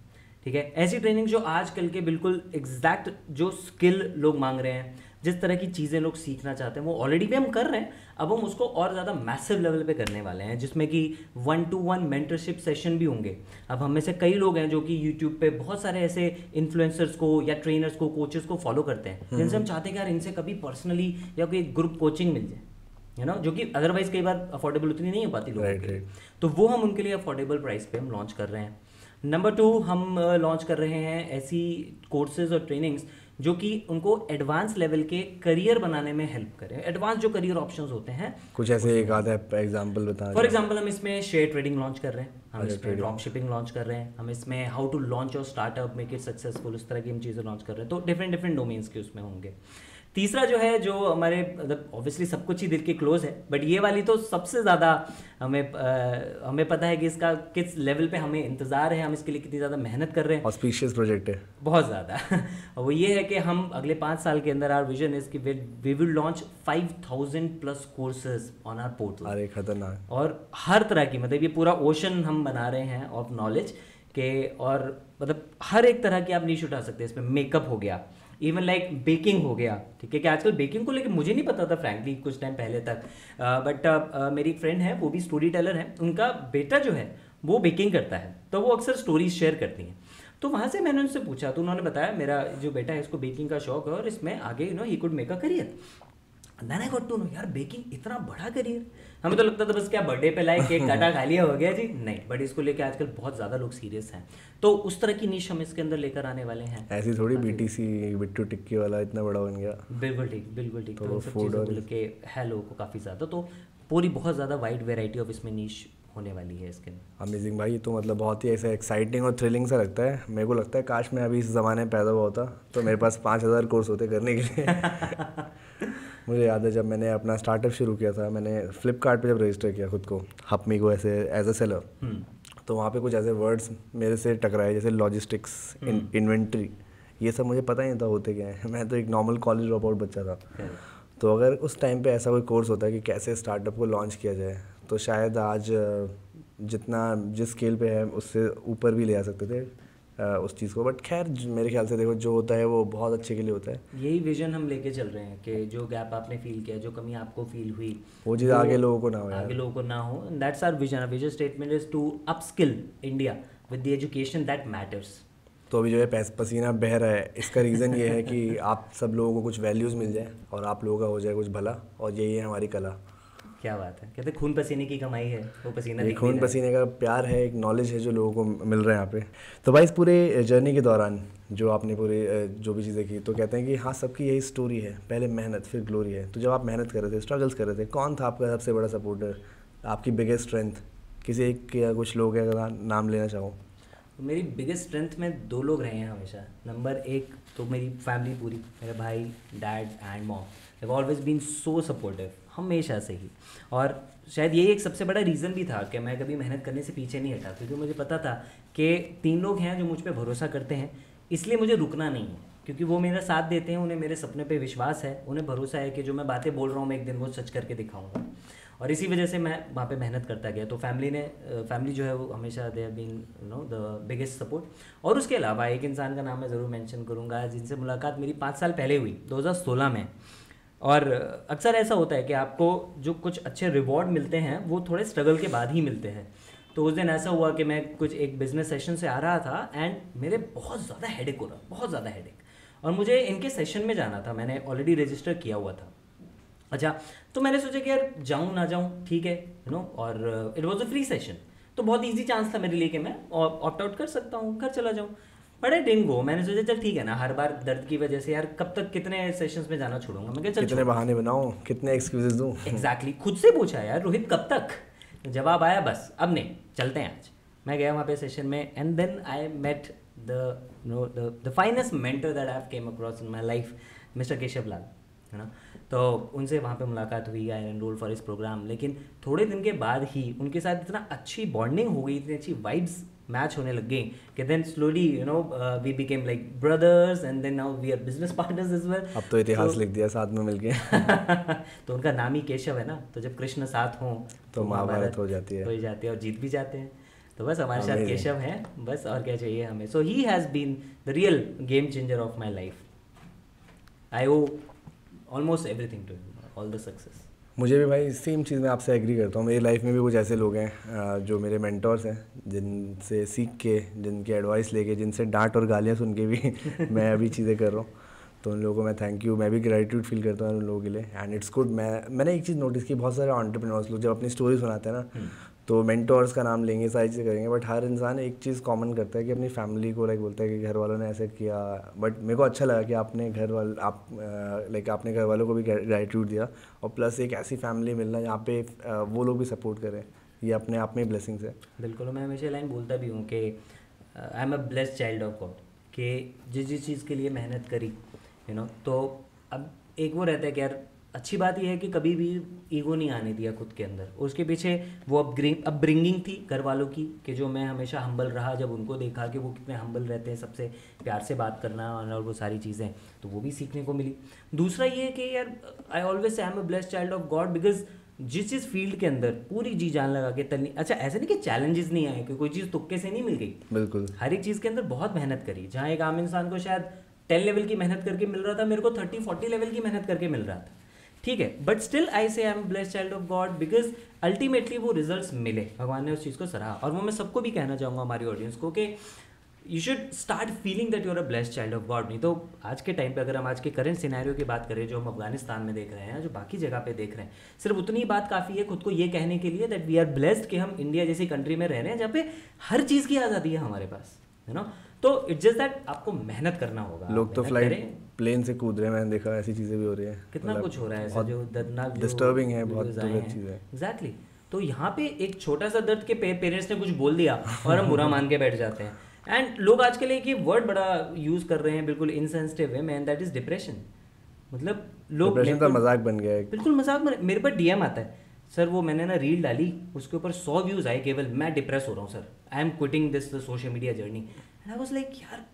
Speaker 3: ठीक है, ऐसी ट्रेनिंग जो आजकल के बिल्कुल एग्जैक्ट जो स्किल लोग मांग रहे हैं जिस तरह की चीज़ें लोग सीखना चाहते हैं वो ऑलरेडी भी हम कर रहे हैं, अब हम उसको और ज़्यादा मैसिव लेवल पे करने वाले हैं, जिसमें कि 1-to-1 मेंटरशिप सेशन भी होंगे। अब हम में से कई लोग हैं जो कि यूट्यूब पे बहुत सारे ऐसे इन्फ्लुएंसर्स को या ट्रेनर्स को, कोचेस को फॉलो करते हैं, जिनसे हम चाहते हैं कि यार इनसे कभी पर्सनली या कोई ग्रुप कोचिंग मिल जाए, है ना, जो कि अदरवाइज कई बार अफोर्डेबल उतनी नहीं हो पाती लोगों के लिए। तो वो हम उनके लिए अफोर्डेबल प्राइस पे हम लॉन्च कर रहे हैं। नंबर 2, हम लॉन्च कर रहे हैं ऐसी कोर्सेज और ट्रेनिंग्स जो कि उनको एडवांस लेवल के करियर बनाने में हेल्प करें। एडवांस जो करियर ऑप्शंस होते हैं,
Speaker 1: कुछ ऐसे एक आधा एग्जांपल बता।
Speaker 3: फॉर एग्जांपल हम इसमें शेयर ट्रेडिंग लॉन्च कर रहे हैं, हम इसमें ड्रॉप शिपिंग लॉन्च कर रहे हैं, हम इसमें how to launch your startup, make it successful, उस तरह की हम चीज़ें लॉन्च कर रहे हैं। तो डिफरेंट डोमेन्स के उसमें होंगे। तीसरा जो है, जो हमारे मतलब ऑब्वियसली सब कुछ ही दिल के क्लोज है, बट ये वाली तो सबसे ज़्यादा हमें पता है कि इसका किस लेवल पे हमें इंतज़ार है, हम इसके लिए कितनी ज़्यादा मेहनत कर रहे हैं।
Speaker 1: ऑस्पिशियस प्रोजेक्ट है बहुत
Speaker 3: ज़्यादा। वो ये है कि हम अगले 5 साल के अंदर आवर विजन इज कि we will launch 5000+ courses on our portal.
Speaker 1: अरे खतरनाक।
Speaker 3: और हर तरह की, मतलब ये पूरा ओशन हम बना रहे हैं ऑफ नॉलेज के, और मतलब हर एक तरह की आप नीश उठा सकते हैं इसमें। मेकअप हो गया, इवन लाइक बेकिंग हो गया, ठीक है, कि आजकल बेकिंग को लेकर मुझे नहीं पता था फ्रैंकली कुछ टाइम पहले तक, बट मेरी एक फ्रेंड है, वो भी स्टोरी टेलर है, उनका बेटा जो है वो बेकिंग करता है, तो वो अक्सर स्टोरीज शेयर करती हैं। तो वहाँ से मैंने उनसे पूछा, तो उन्होंने बताया मेरा जो बेटा है इसको बेकिंग का शौक है और इसमें आगे ही could make a career. Then I got to know, यार बेकिंग इतना बड़ा करियर। हमें तो लगता था बस क्या बर्थडे पे लाए केक काटा खा लिया हो गया जी, नहीं, बट इसको लेके आजकल बहुत ज़्यादा लोग सीरियस हैं। तो उस तरह की नीश हम इसके अंदर लेकर आने वाले हैं।
Speaker 1: ऐसी थोड़ी बीटीसी बिट्टू टिक्की वाला इतना बड़ा बन गया।
Speaker 3: बिल्कुल ठीक। तो सब चीज़ों को लेके है लोगों को काफ़ी ज़्यादा, तो पूरी बहुत ज़्यादा वाइड वेराइटी ऑफ इसमें नीश होने वाली है इसके अंदर।
Speaker 1: अमेजिंग भाई, ये तो मतलब बहुत ही ऐसा एक्साइटिंग और थ्रिलिंग सा लगता है। मेरे को लगता है काश मैं अभी इस ज़माने में पैदा हुआ होता तो मेरे पास 5000 कोर्स होते करने के लिए। मुझे याद है जब मैंने अपना स्टार्टअप शुरू किया था, मैंने फ्लिपकार्ट पे जब रजिस्टर किया खुद को हपमी को ऐसे एज अ सेलर, तो वहाँ पे कुछ ऐसे वर्ड्स मेरे से टकराए जैसे लॉजिस्टिक्स, इन्वेंट्री, ये सब मुझे पता ही नहीं था होते क्या है। मैं तो एक नॉर्मल कॉलेज ड्रॉप आउट बच्चा था। तो अगर उस टाइम पे ऐसा कोई कोर्स होता है कि कैसे स्टार्टअप को लॉन्च किया जाए, तो शायद आज जिस स्केल पे है उससे ऊपर भी ले आ सकते थे उस चीज़ को। बट खैर मेरे ख्याल से देखो जो होता है वो बहुत अच्छे के लिए होता है।
Speaker 3: यही विजन हम लेके चल रहे हैं कि जो गैप आपने फील किया, जो कमी आपको फील हुई,
Speaker 1: वो चीज़ आगे लोगों को ना हो,
Speaker 3: आगे लोगों को ना हो। That's our vision. Our vision statement is to upskill India with the education that matters.
Speaker 1: तो अभी जो है पसीना बह रहा है, इसका रीज़न ये है कि आप सब लोगों को कुछ वैल्यूज़ मिल जाए और आप लोगों का हो जाए कुछ भला, और यही है हमारी कला।
Speaker 3: क्या बात है, कहते खून पसीने की कमाई है, वो पसीना
Speaker 1: खून पसीने का प्यार है, एक नॉलेज है जो लोगों को मिल रहा है यहाँ पे। तो भाई इस पूरे जर्नी के दौरान जो आपने पूरे जो भी चीज़ें की, तो कहते हैं कि हाँ सबकी यही स्टोरी है, पहले मेहनत फिर ग्लोरी है। तो जब आप मेहनत कर रहे थे, स्ट्रगल्स कर रहे थे, कौन था आपका सबसे बड़ा सपोर्टर, आपकी बिगेस्ट स्ट्रेंथ? किसी एक या कुछ लोग अगर नाम लेना चाहो।
Speaker 3: मेरी बिगेस्ट स्ट्रेंथ में 2 लोग रहे हैं हमेशा। नंबर 1 तो मेरी फैमिली पूरी, मेरे भाई, dad and mom have always been so supportive, हमेशा से ही। और शायद यही एक सबसे बड़ा रीज़न भी था कि मैं कभी मेहनत करने से पीछे नहीं हटा, क्योंकि मुझे पता था कि 3 लोग हैं जो मुझ पर भरोसा करते हैं, इसलिए मुझे रुकना नहीं है, क्योंकि वो मेरा साथ देते हैं, उन्हें मेरे सपने पे विश्वास है, उन्हें भरोसा है कि जो मैं बातें बोल रहा हूँ मैं एक दिन वो सच करके दिखाऊंगा। और इसी वजह से मैं वहाँ पे मेहनत करता गया। तो फैमिली जो है वो हमेशा they have been the biggest support. और उसके अलावा एक इंसान का नाम मैं ज़रूर मेंशन करूँगा, जिनसे मुलाकात मेरी 5 साल पहले हुई, 2016 में। और अक्सर ऐसा होता है कि आपको जो कुछ अच्छे रिवॉर्ड मिलते हैं वो थोड़े स्ट्रगल के बाद ही मिलते हैं। तो उस दिन ऐसा हुआ कि मैं कुछ एक बिजनेस सेशन से आ रहा था एंड मेरे बहुत ज़्यादा हेडेक हो रहा, बहुत ज़्यादा हेडेक, और मुझे इनके सेशन में जाना था, मैंने ऑलरेडी रजिस्टर किया हुआ था। अच्छा, तो मैंने सोचा कि यार जाऊँ ना जाऊँ, ठीक है, और it was a free session, तो बहुत ईजी चांस था मेरे लिए कि मैं ऑप्ट आउट कर सकता हूँ, घर चला जाऊँ। But I didn't go. मैंने सोचा चल ठीक है ना, हर बार दर्द की वजह से यार कब तक कितने सेशंस में जाना छोड़ूंगा, मैं चल
Speaker 1: कितने बहाने बनाऊं, कितने एक्सक्यूजेस दूं।
Speaker 3: एग्जैक्टली, खुद से पूछा यार रोहित कब तक, जवाब आया बस अब नहीं, चलते हैं आज। मैं गया वहाँ पे सेशन में and then I met the finest mentor that I have came across in my life, mister Keshav Lal, है ना। तो उनसे वहाँ पे मुलाकात हुई, आई एनरोल फॉर इस प्रोग्राम। लेकिन थोड़े दिन के बाद ही उनके साथ इतना अच्छी बॉन्डिंग हो गई, इतनी अच्छी वाइब्स मैच होने लग गई कि then slowly we became like brothers and then now we are business partners as well.
Speaker 1: अब तो इतिहास लिख दिया साथ में मिलके।
Speaker 3: तो उनका नाम ही केशव है ना, तो जब कृष्ण साथ हों
Speaker 1: तो महाभारत हो जाती है
Speaker 3: और जीत भी जाते हैं। तो बस हमारे साथ केशव हैं, बस और क्या चाहिए हमें। So he has been the real game changer of my life. I owe almost everything to him, all the success.
Speaker 1: मुझे भी भाई सेम चीज़ मैं आपसे एग्री करता हूँ। मेरी लाइफ में भी कुछ ऐसे लोग हैं जो मेरे मेंटोर्स हैं, जिनसे सीख के, जिनकी एडवाइस लेके, जिनसे डांट और गालियाँ सुन के भी मैं अभी चीज़ें कर रहा हूँ। तो उन लोगों को मैं थैंक यू, मैं भी ग्रेटिट्यूड फील करता हूँ उन लोगों के लिए। And it's good. मैंने एक चीज़ नोटिस की, बहुत सारे एंटरप्रेन्योर्स लोग जब अपनी स्टोरी सुनाते हैं ना, तो मेंटोर्स का नाम लेंगे, सारी चीज़ें करेंगे, बट हर इंसान एक चीज़ कॉमन करता है कि अपनी फैमिली को लाइक बोलता है कि घर वालों ने ऐसे किया। बट मेरे को अच्छा लगा कि आपने आपने घर वालों को भी ग्रेटिट्यूड दिया, और प्लस एक ऐसी फैमिली मिलना जहाँ पे वो लोग भी सपोर्ट करें, ये अपने आप में ही ब्लेसिंग्स है।
Speaker 3: बिल्कुल, मैं हमेशा लाइन बोलता भी हूँ कि I am a blessed child of God, कि जिस चीज़ के लिए मेहनत करी तो अब एक वो रहता है कि यार अच्छी बात यह है कि कभी भी ईगो नहीं आने दिया खुद के अंदर। उसके पीछे वो अपब्रिंगिंग थी घर वालों की, कि जो मैं हमेशा हम्बल रहा, जब उनको देखा कि वो कितने हम्बल रहते हैं, सबसे प्यार से बात करना और वो सारी चीज़ें, तो वो भी सीखने को मिली। दूसरा ये है कि यार I always I am a blessed child of God, because जिस फील्ड के अंदर पूरी जी जान लगा के तलनी, अच्छा ऐसे नहीं कि चैलेंजेस नहीं आए, कि कोई चीज़ तुक्के से नहीं मिल गई,
Speaker 1: बिल्कुल
Speaker 3: हर एक चीज़ के अंदर बहुत मेहनत करी। जहाँ एक आम इंसान को शायद 10 लेवल की मेहनत करके मिल रहा था, मेरे को 30-40 लेवल की मेहनत करके मिल रहा था, ठीक है। बट स्टिल आई से I am blessed child of God, because ultimately वो रिजल्ट्स मिले, भगवान ने उस चीज़ को सराहा। और वो मैं सबको भी कहना चाहूँगा, हमारी ऑडियंस को, कि you should start feeling that you are a blessed child of God. नहीं तो आज के टाइम पे अगर हम आज के करंट सिनेरियो की बात करें, जो हम अफगानिस्तान में देख रहे हैं, जो बाकी जगह पे देख रहे हैं, सिर्फ उतनी ही बात काफ़ी है खुद को ये कहने के लिए दैट वी आर ब्लेस्ड, कि हम इंडिया जैसी कंट्री में रह रहे हैं जहाँ पे हर चीज़ की आज़ादी है हमारे पास, तो इट्स जस्ट दैट आपको मेहनत करना होगा।
Speaker 1: लोग तो फ्लाइट प्लेन से कूद रहे हैं, मैंने देखा, ऐसी चीज़ें भी हो रही है,
Speaker 3: कितना कुछ हो रहा है ऐसा जो दर्दनाक,
Speaker 1: डिस्टर्बिंग है, बहुत गलत चीज़ है।
Speaker 3: एग्जैक्टली। तो यहाँ पे एक छोटा सा दर्द के पेरेंट्स ने कुछ बोल दिया और हम बुरा मान के बैठ जाते हैं। एंड लोग आजकल एक ये वर्ड बड़ा यूज़ कर रहे हैं बिल्कुल इनसेंसिटिव वे में, एंड दैट इज डिप्रेशन। मतलब लोग
Speaker 1: डिप्रेशन का मजाक बन गया है,
Speaker 3: बिल्कुल मजाक। मेरे पर डीएम आता है, सर वो मैंने ना रील डाली, उसके ऊपर 100 व्यूज़ आए केवल, मैं डिप्रेस हो रहा हूँ sir, I am quitting this social media journey. And I was like यार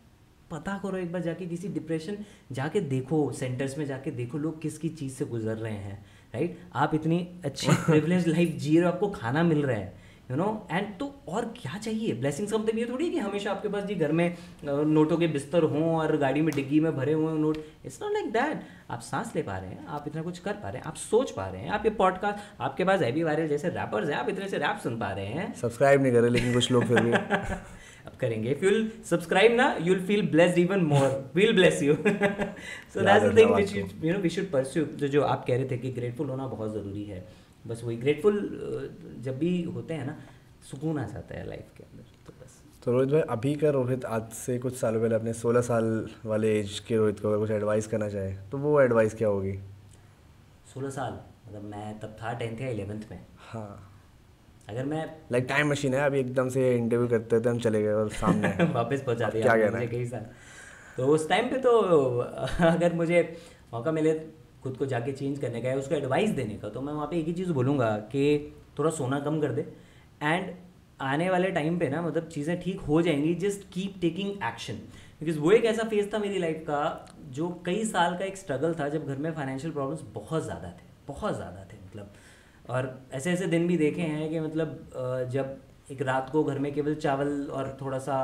Speaker 3: पता करो एक बार जाके, किसी डिप्रेशन जाके देखो, सेंटर्स में जाके देखो लोग किस किस चीज़ से गुजर रहे हैं, राइट। आप इतनी अच्छी प्रिविलेज लाइफ जी रहे हो, आपको खाना मिल रहा है, एंड तो और क्या चाहिए। ब्लेसिंग्स का मतलब ये थोड़ी है कि हमेशा आपके पास जी घर में नोटों के बिस्तर हों और गाड़ी में डिग्गी में भरे हुए note, it's not like that. आप सांस ले पा रहे हैं, आप इतना कुछ कर पा रहे हैं, आप सोच पा रहे हैं, आप ये पॉडकास्ट, आपके पास एबी वायरल जैसे रैपर्स हैं, आप इतने से रैप सुन पा रहे हैं।
Speaker 1: सब्सक्राइब नहीं कर रहे लेकिन कुछ लोग फिर भी
Speaker 3: अब करेंगे। इफ you'll subscribe ना, you'll feel blessed even more. We'll bless you. So that's the thing which we should pursue. जो आप कह रहे थे कि grateful होना बहुत ज़रूरी है, बस वही grateful जब भी होते हैं ना, सुकून आ जाता है लाइफ के अंदर, तो बस।
Speaker 1: तो रोहित भाई, अभी का रोहित आज से कुछ सालों पहले अपने 16 साल वाले एज के रोहित को अगर कुछ एडवाइस करना चाहे तो वो एडवाइस क्या होगी?
Speaker 3: 16 साल मतलब मैं तब था 10th या 11th में।
Speaker 1: हाँ,
Speaker 3: अगर मैं
Speaker 1: लाइक टाइम मशीन है, अभी एकदम से इंटरव्यू करते थे हम, चले गए और सामने
Speaker 3: वापस पहुंचा दिया
Speaker 1: क्या कहना
Speaker 3: मुझे कई साल। तो उस टाइम पे तो अगर मुझे मौका मिले खुद को जाके चेंज करने का है, उसको एडवाइस देने का, तो मैं वहाँ पे एक ही चीज़ बोलूँगा कि थोड़ा सोना कम कर दे, एंड आने वाले टाइम पे ना मतलब चीज़ें ठीक हो जाएंगी, just keep taking action. Because वो एक ऐसा फेज़ था मेरी लाइफ का जो कई साल का एक स्ट्रगल था, जब घर में फाइनेंशियल प्रॉब्लम्स बहुत ज़्यादा थे मतलब। और ऐसे ऐसे दिन भी देखे हैं कि मतलब जब एक रात को घर में केवल चावल और थोड़ा सा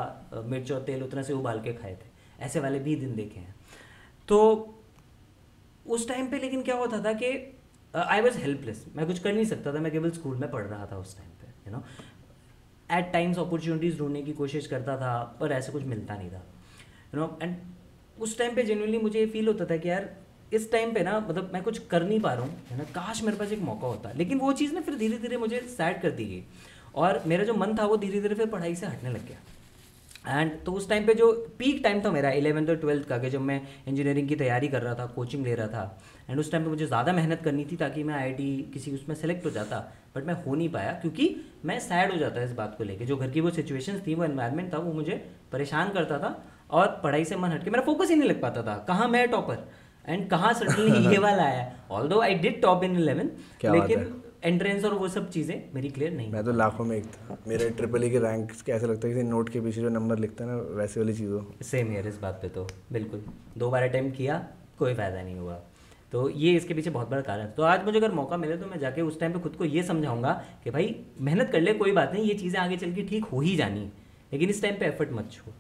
Speaker 3: मिर्च और तेल उतना से उबाल के खाए थे, ऐसे वाले भी दिन देखे हैं। तो उस टाइम पे लेकिन क्या होता था कि आई वॉज हेल्पलेस, मैं कुछ कर नहीं सकता था, मैं केवल स्कूल में पढ़ रहा था उस टाइम पे, एट टाइम्स अपॉर्चुनिटीज़ ढूंढने की कोशिश करता था पर ऐसे कुछ मिलता नहीं था, एंड उस टाइम पे जेन्युइनली मुझे ये फील होता था कि यार इस टाइम पे ना मतलब मैं कुछ कर नहीं पा रहा हूँ, है ना, काश मेरे पास एक मौका होता। लेकिन वो चीज़ ना फिर धीरे धीरे मुझे सैड कर दी गई, और मेरा जो मन था वो धीरे धीरे फिर पढ़ाई से हटने लग गया। एंड तो उस टाइम पे जो पीक टाइम था मेरा 11th और 12th का, कि जब मैं इंजीनियरिंग की तैयारी कर रहा था, कोचिंग ले रहा था, एंड उस टाइम पे मुझे ज़्यादा मेहनत करनी थी ताकि मैं IIT किसी उसमें सेलेक्ट हो जाता, बट मैं हो नहीं पाया क्योंकि मैं सैड हो जाता इस बात को लेके। जो घर की वो सिचुएशंस थी, वो एनवायरनमेंट था, वो मुझे परेशान करता था, और पढ़ाई से मन हट के मेरा फोकस ही नहीं लग पाता था। कहाँ मैं टॉपर एंड कहाँ सडनली ये वाला आया। Although I did top in 11th, लेकिन एंट्रेंस और वो सब चीज़ें मेरी क्लियर नहीं।
Speaker 1: मैं तो लाखों में एक था, मेरे ट्रिपल की रैंक ऐसा लगता है कि नोट के पीछे जो नंबर लिखता है ना, वैसे वाली चीज़ हो।
Speaker 3: सेम ईयर इस बात पे तो बिल्कुल 2 बार अटैम्प्ट किया, कोई फ़ायदा नहीं हुआ। तो ये इसके पीछे बहुत बड़ा कारण है। तो आज मुझे अगर मौका मिले तो मैं जाके उस टाइम पे खुद को ये समझाऊंगा कि भाई मेहनत कर ले, कोई बात नहीं, ये चीज़ें आगे चल के ठीक हो ही जानी, लेकिन इस टाइम पे एफर्ट मत छोड़।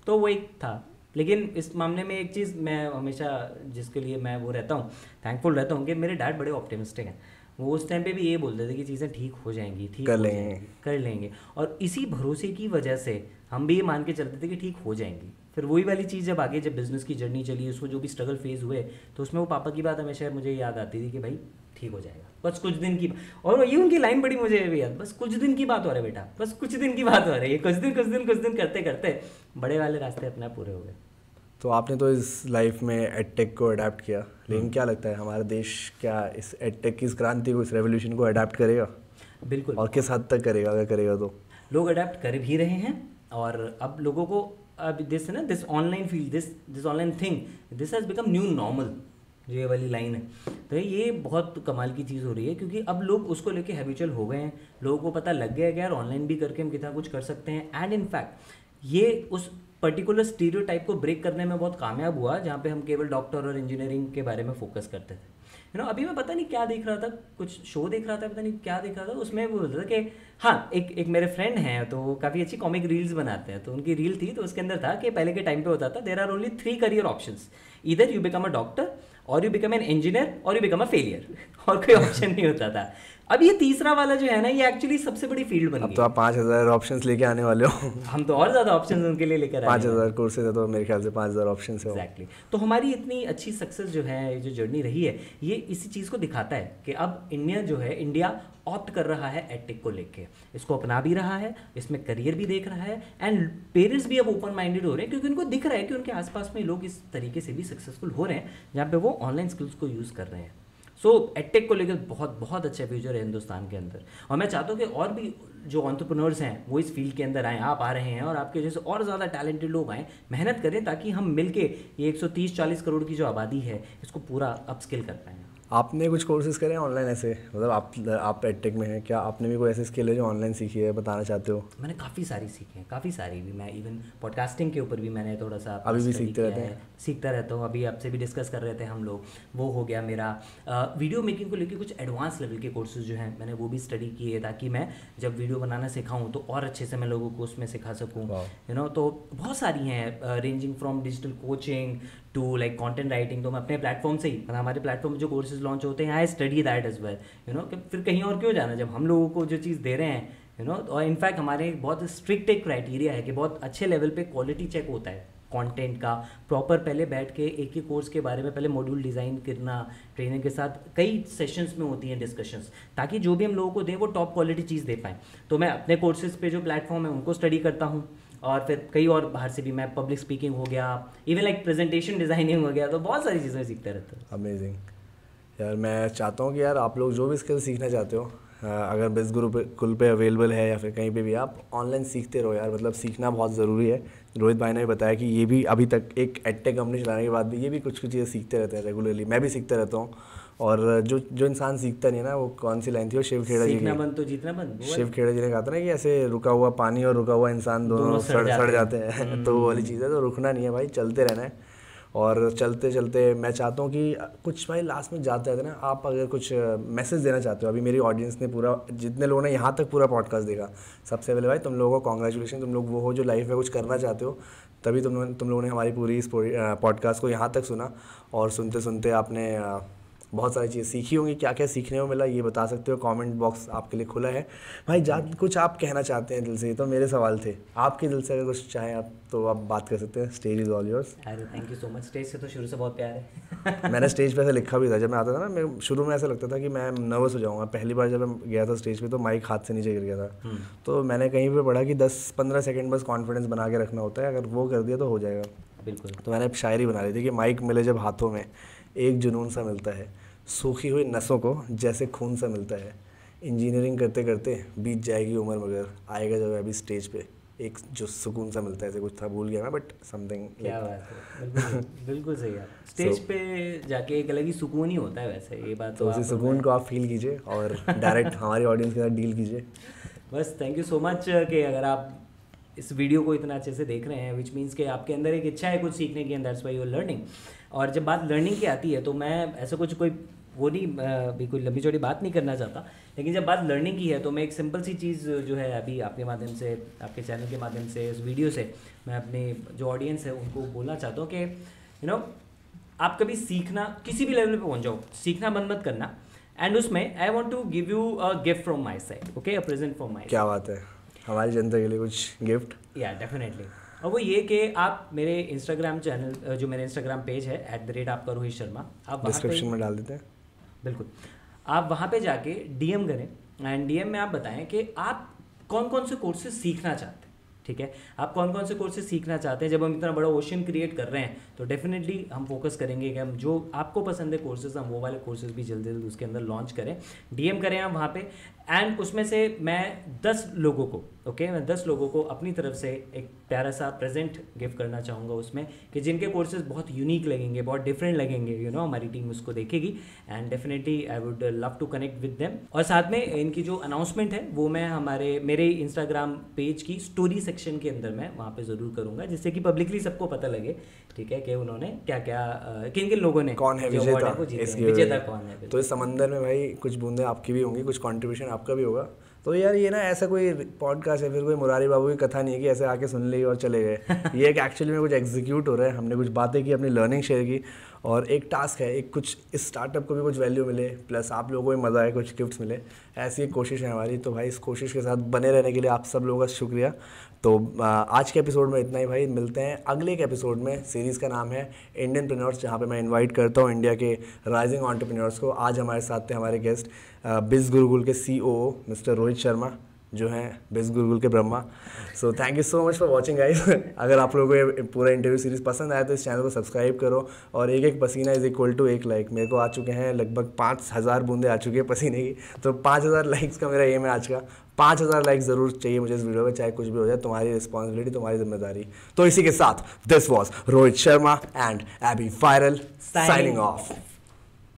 Speaker 3: तो वो एक था लेकिन इस मामले में एक चीज़ मैं हमेशा जिसके लिए मैं वो रहता हूँ, थैंकफुल रहता हूँ कि मेरे डैड बड़े ऑप्टिमिस्टिक हैं। वो उस टाइम पे भी ये बोलते थे कि चीज़ें ठीक हो जाएंगी, ठीक
Speaker 1: कर
Speaker 3: हो
Speaker 1: लेंगे।
Speaker 3: जाएंगी, कर लेंगे। और इसी भरोसे की वजह से हम भी ये मान के चलते थे कि ठीक हो जाएंगी। फिर वही वाली चीज़ जब आगे जब बिज़नेस की जर्नी चली, उसमें जो भी स्ट्रगल फेज हुए, तो उसमें वो पापा की बात हमेशा मुझे याद आती थी कि भाई ठीक हो जाएगा, बस कुछ दिन की। और ये उनकी लाइन बड़ी मुझे भी याद, बस कुछ दिन की बात हो रही है बेटा, बस कुछ दिन की बात हो रही है। कुछ दिन करते करते बड़े वाले रास्ते अपने आप पूरे हो गए।
Speaker 1: तो आपने तो इस लाइफ में एडटेक को अडेप्ट किया, लेकिन क्या लगता है हमारा देश क्या इस एडटेक की इस क्रांति को, इस रेवोल्यूशन को अडेप्ट करेगा?
Speaker 3: बिल्कुल।
Speaker 1: और किस हद तक करेगा, अगर करेगा तो?
Speaker 3: लोग अडेप्ट कर भी रहे हैं, और अब लोगों को अब this online field, this online thing, this has become new normal, जो ये वाली लाइन है। तो ये बहुत कमाल की चीज़ हो रही है, क्योंकि अब लोग उसको लेके हैबिचुअल हो गए हैं। लोगों को पता लग गया है कि यार ऑनलाइन भी करके हम कितना कुछ कर सकते हैं। एंड इनफैक्ट ये उस पर्टिकुलर स्टीरियोटाइप को ब्रेक करने में बहुत कामयाब हुआ, जहाँ पे हम केवल डॉक्टर और इंजीनियरिंग के बारे में फोकस करते थे। अभी मैं पता नहीं क्या देख रहा था, कुछ शो देख रहा था, पता नहीं क्या देख रहा था, उसमें वो बोलता था कि हाँ, एक मेरे फ्रेंड हैं तो वो काफ़ी अच्छी कॉमिक रील्स बनाते हैं। तो उनकी रील थी, तो उसके अंदर था कि पहले के टाइम पे होता था there are only 3 career options, either you become a doctor, और यू बिकम एन इंजीनियर, और यू बिकम अ फेलियर, और कोई ऑप्शन नहीं होता था। अब ये तीसरा वाला जो है ना, ये एक्चुअली सबसे बड़ी फील्ड बन गई।
Speaker 1: अब तो आप 5000 ऑप्शंस लेके आने वाले हो।
Speaker 3: हम तो और ज़्यादा ऑप्शंस उनके लिए लेकर आए।
Speaker 1: 5000 कोर्सेज है तो मेरे ख्याल से 5000 ऑप्शंस है।
Speaker 3: एग्जैक्टली। तो हमारी इतनी अच्छी सक्सेस जो है, जो जर्नी रही है, ये इसी चीज़ को दिखाता है कि अब इंडिया ऑप्ट कर रहा है एडटेक को लेके, इसको अपना भी रहा है, इसमें करियर भी देख रहा है, एंड पेरेंट्स भी अब ओपन माइंडेड हो रहे हैं, क्योंकि उनको दिख रहा है कि उनके आसपास में लोग इस तरीके से भी सक्सेसफुल हो रहे हैं, जहाँ पे वो ऑनलाइन स्किल्स को यूज़ कर रहे हैं। सो एडटेक को लेकर बहुत बहुत अच्छा फ्यूचर है हिंदुस्तान के अंदर, और मैं चाहता हूँ कि और भी जो एंटरप्रेन्योर्स हैं वो इस फील्ड के अंदर आएँ। आप आ रहे हैं, और आपके जैसे और ज़्यादा टैलेंटेड लोग आएँ, मेहनत करें, ताकि हम मिलके ये 130-40 करोड़ की जो आबादी है, इसको पूरा अपस्किल कर पाएँ।
Speaker 1: आपने कुछ कोर्सेज करे हैं ऑनलाइन ऐसे, मतलब आप एडटेक में हैं, क्या आपने भी कोई ऐसे स्किल है जो ऑनलाइन सीखी है, बताना चाहते हो?
Speaker 3: मैंने काफ़ी सारी सीखी हैं, काफ़ी सारी भी। मैं इवन पॉडकास्टिंग के ऊपर भी मैंने थोड़ा सा
Speaker 1: अभी भी सीखते रहते हैं?
Speaker 3: सीखता रहता हूँ। अभी आपसे भी डिस्कस कर रहे थे हम लोग, वो हो गया मेरा। वीडियो मेकिंग को लेकर कुछ एडवांस लेवल के कोर्सेज जो हैं, मैंने वो भी स्टडी किए, ताकि मैं जब वीडियो बनाना सिखाऊँ तो और अच्छे से मैं लोगों को उसमें सिखा सकूँ। तो बहुत सारी हैं, ranging from digital coaching to like content writing. तो मैं अपने प्लेटफॉर्म से ही, मतलब हमारे प्लेटफॉर्म में जो कोर्सेज लॉन्च होते हैं, I study that as well, कि फिर कहीं और क्यों जाना, जब हम लोगों को जो चीज़ दे रहे हैं, और इनफैक्ट हमारे एक बहुत स्ट्रिक्ट एक क्राइटेरिया है कि बहुत अच्छे लेवल पे क्वालिटी चेक होता है कंटेंट का, प्रॉपर पहले बैठ के एक ही कोर्स के बारे में पहले मॉड्यूल डिज़ाइन करना, ट्रेनर के साथ कई सेशंस में होती हैं डिस्कशंस, ताकि जो भी हम लोगों को दें वो टॉप क्वालिटी चीज़ दे पाएँ। तो मैं अपने कोर्सेज पे जो प्लेटफॉर्म है उनको स्टडी करता हूँ, और फिर कई और बाहर से भी, मैं पब्लिक स्पीकिंग हो गया, इवन लाइक प्रेजेंटेशन डिज़ाइनिंग हो गया, तो बहुत सारी चीज़ें सीखते रहते हैं।
Speaker 1: अमेजिंग यार। मैं चाहता हूँ कि यार आप लोग जो भी स्किल सीखना चाहते हो, अगर बिज़ गुरु पे अवेलेबल है या फिर कहीं पे भी, आप ऑनलाइन सीखते रहो यार। मतलब सीखना बहुत ज़रूरी है। रोहित भाई ने भी बताया कि ये भी अभी तक एक एडटेक कंपनी चलाने के बाद भी ये भी कुछ चीज़ें सीखते रहते हैं रेगुलरली। मैं भी सीखता रहता हूँ। और जो इंसान सीखता नहीं है ना, वो कौन सी लाइन थी वो शिव खेड़ा जी की,
Speaker 3: बंद तो जीतना बंद,
Speaker 1: शिव खेड़ा जी ने कहा था ना कि ऐसे रुका हुआ पानी और रुका हुआ इंसान दोनों सड़ जाते हैं। तो वो वाली चीज़ है। तो रुकना नहीं है भाई, चलते रहना है। और चलते चलते मैं चाहता हूँ कि कुछ भाई लास्ट में जाते रहते ना, आप अगर कुछ मैसेज देना चाहते हो। अभी मेरी ऑडियंस ने पूरा, जितने लोगों ने यहाँ तक पूरा पॉडकास्ट देखा, सबसे पहले भाई तुम लोगों को कॉन्ग्रेचुलेशन। तुम लोग वो हो जो लाइफ में कुछ करना चाहते हो, तभी तुम लोगों ने हमारी पूरी इस पॉडकास्ट को यहाँ तक सुना। और सुनते सुनते आपने बहुत सारी चीज़ सीखी होंगी। क्या क्या सीखने को मिला ये बता सकते हो, कमेंट बॉक्स आपके लिए खुला है भाई। कुछ आप कहना चाहते हैं दिल से, तो मेरे सवाल थे, आपके दिल से अगर कुछ चाहें आप तो आप बात कर सकते हैं। Stage is all yours.
Speaker 3: अरे thank you so much. Stage से तो शुरू से बहुत प्यार है।
Speaker 1: मैंने स्टेज पे ऐसे लिखा भी था जब मैं आता था ना, मैं शुरू में ऐसा लगता था कि मैं नर्वस हो जाऊँगा। पहली बार जब मैं गया था स्टेज पे तो माइक हाथ से नीचे गिर गया था। तो मैंने कहीं पे पढ़ा कि 10-15 सेकंड बस कॉन्फिडेंस बना के रखना होता है, अगर वो कर दिया तो हो जाएगा।
Speaker 3: बिल्कुल।
Speaker 1: तो मैंने शायरी बना ली थी कि माइक मिले जब हाथों में, एक जुनून सा मिलता है, सूखी हुई नसों को जैसे खून सा मिलता है। इंजीनियरिंग करते करते बीत जाएगी उम्र, मगर आएगा जब अभी स्टेज पे एक जो सुकून सा मिलता है। ऐसे कुछ था, भूल गया मैं, बट समथिंग।
Speaker 3: क्या बात है, बिल्कुल सही है। स्टेज पे जाके एक अलग ही सुकून ही होता है वैसे, ये बात।
Speaker 1: तो उसी सुकून को आप फील कीजिए और डायरेक्ट हमारी ऑडियंस के साथ डील कीजिए।
Speaker 3: बस थैंक यू सो मच कि अगर आप इस वीडियो को इतना अच्छे से देख रहे हैं, विच मीन्स कि आपके अंदर एक इच्छा है कुछ सीखने की, and that's why you are learning. और जब बात लर्निंग की आती है तो मैं ऐसा कुछ कोई वो नहीं भी कोई लंबी चौड़ी बात नहीं करना चाहता, लेकिन जब बात लर्निंग की है तो मैं एक सिंपल सी चीज़ जो है अभी आपके माध्यम से, आपके चैनल के माध्यम से, इस वीडियो से मैं अपने जो ऑडियंस है उनको बोलना चाहता हूँ कि आप कभी सीखना, किसी भी लेवल पे पहुँच जाओ, सीखना बंद मत करना। एंड उसमें I want to give you a gift from my side, okay, a present from my.
Speaker 1: क्या बात है, हमारी जनता के लिए कुछ गिफ्ट?
Speaker 3: या डेफिनेटली, और वो ये कि आप मेरे इंस्टाग्राम चैनल, जो मेरे इंस्टाग्राम पेज है आपका रोहित शर्मा, आप
Speaker 1: डिस्क्रिप्शन में डाल देते हैं।
Speaker 3: बिल्कुल, आप वहाँ पे जाके डीएम करें एंड डीएम में आप बताएं कि आप कौन कौन से कोर्सेज सीखना चाहते हैं। ठीक है, आप कौन कौन से कोर्सेज सीखना चाहते हैं। जब हम इतना बड़ा ओशन क्रिएट कर रहे हैं तो डेफिनेटली हम फोकस करेंगे कि हम जो आपको पसंद है कोर्सेज, हम वो वाले कोर्सेज भी जल्दी जल्दी उसके अंदर लॉन्च करें। डीएम करें आप वहाँ पे, एंड उसमें से मैं 10 लोगों को, मैं 10 लोगों को अपनी तरफ से एक प्यारा सा प्रेजेंट गिफ्ट करना चाहूँगा उसमें, कि जिनके कोर्सेज बहुत यूनिक लगेंगे, बहुत डिफरेंट लगेंगे, हमारी टीम उसको देखेगी and definitely I would love to connect with them. और साथ में इनकी जो अनाउंसमेंट है वो मैं मेरे इंस्टाग्राम पेज की स्टोरी सेक्शन के अंदर मैं वहाँ पे ज़रूर करूँगा, जिससे कि पब्लिकली सबको पता लगे, ठीक है, कि उन्होंने क्या क्या, किन किन लोगों ने,
Speaker 1: कौन है विजेता
Speaker 3: कौन है।
Speaker 1: तो इस समंदर में भाई कुछ बूंदे आपकी भी होंगी, कुछ कंट्रीब्यूशन आपका भी होगा। तो यार ये ना ऐसा कोई पॉडकास्ट है, फिर कोई मुरारी बाबू की कथा नहीं है कि ऐसे आके सुन ली और चले गए। ये एक एक्चुअली में कुछ एग्जीक्यूट हो रहा है, हमने कुछ बातें की, अपनी लर्निंग शेयर की, और एक टास्क है, एक कुछ इस स्टार्टअप को भी कुछ वैल्यू मिले, प्लस आप लोगों को भी मज़ा आए, कुछ गिफ्ट्स मिले, ऐसी एक कोशिश है हमारी। तो भाई इस कोशिश के साथ बने रहने के लिए आप सब लोगों का शुक्रिया। तो आज के एपिसोड में इतना ही भाई, मिलते हैं अगले एक एपिसोड में। सीरीज़ का नाम है इंडियनप्रेन्योर्स, जहाँ पे मैं इनवाइट करता हूँ इंडिया के राइजिंग एंटरप्रेन्योर्स को। आज हमारे साथ थे हमारे गेस्ट बिज़ गुरुकुल के सीओओ मिस्टर रोहित शर्मा, जो हैं बिज़ गुरुकुल के Brahma. So thank you so much for watching guys. अगर आप लोगों को ये पूरा इंटरव्यू सीरीज़ पसंद आया तो इस चैनल को सब्सक्राइब करो, और एक पसीना इज़ इक्वल टू 1 लाइक। मेरे को आ चुके हैं लगभग 5000 बूंदे आ चुकी है पसीने की, तो 5000 लाइक्स का मेरा एम है आज का। 5000 लाइक ज़रूर चाहिए मुझे इस वीडियो में, चाहे कुछ भी हो जाए, तुम्हारी रिस्पॉन्सिबिलिटी, तुम्हारी जिम्मेदारी। तो इसी के साथ this was Rohit Sharma and AB viral signing of.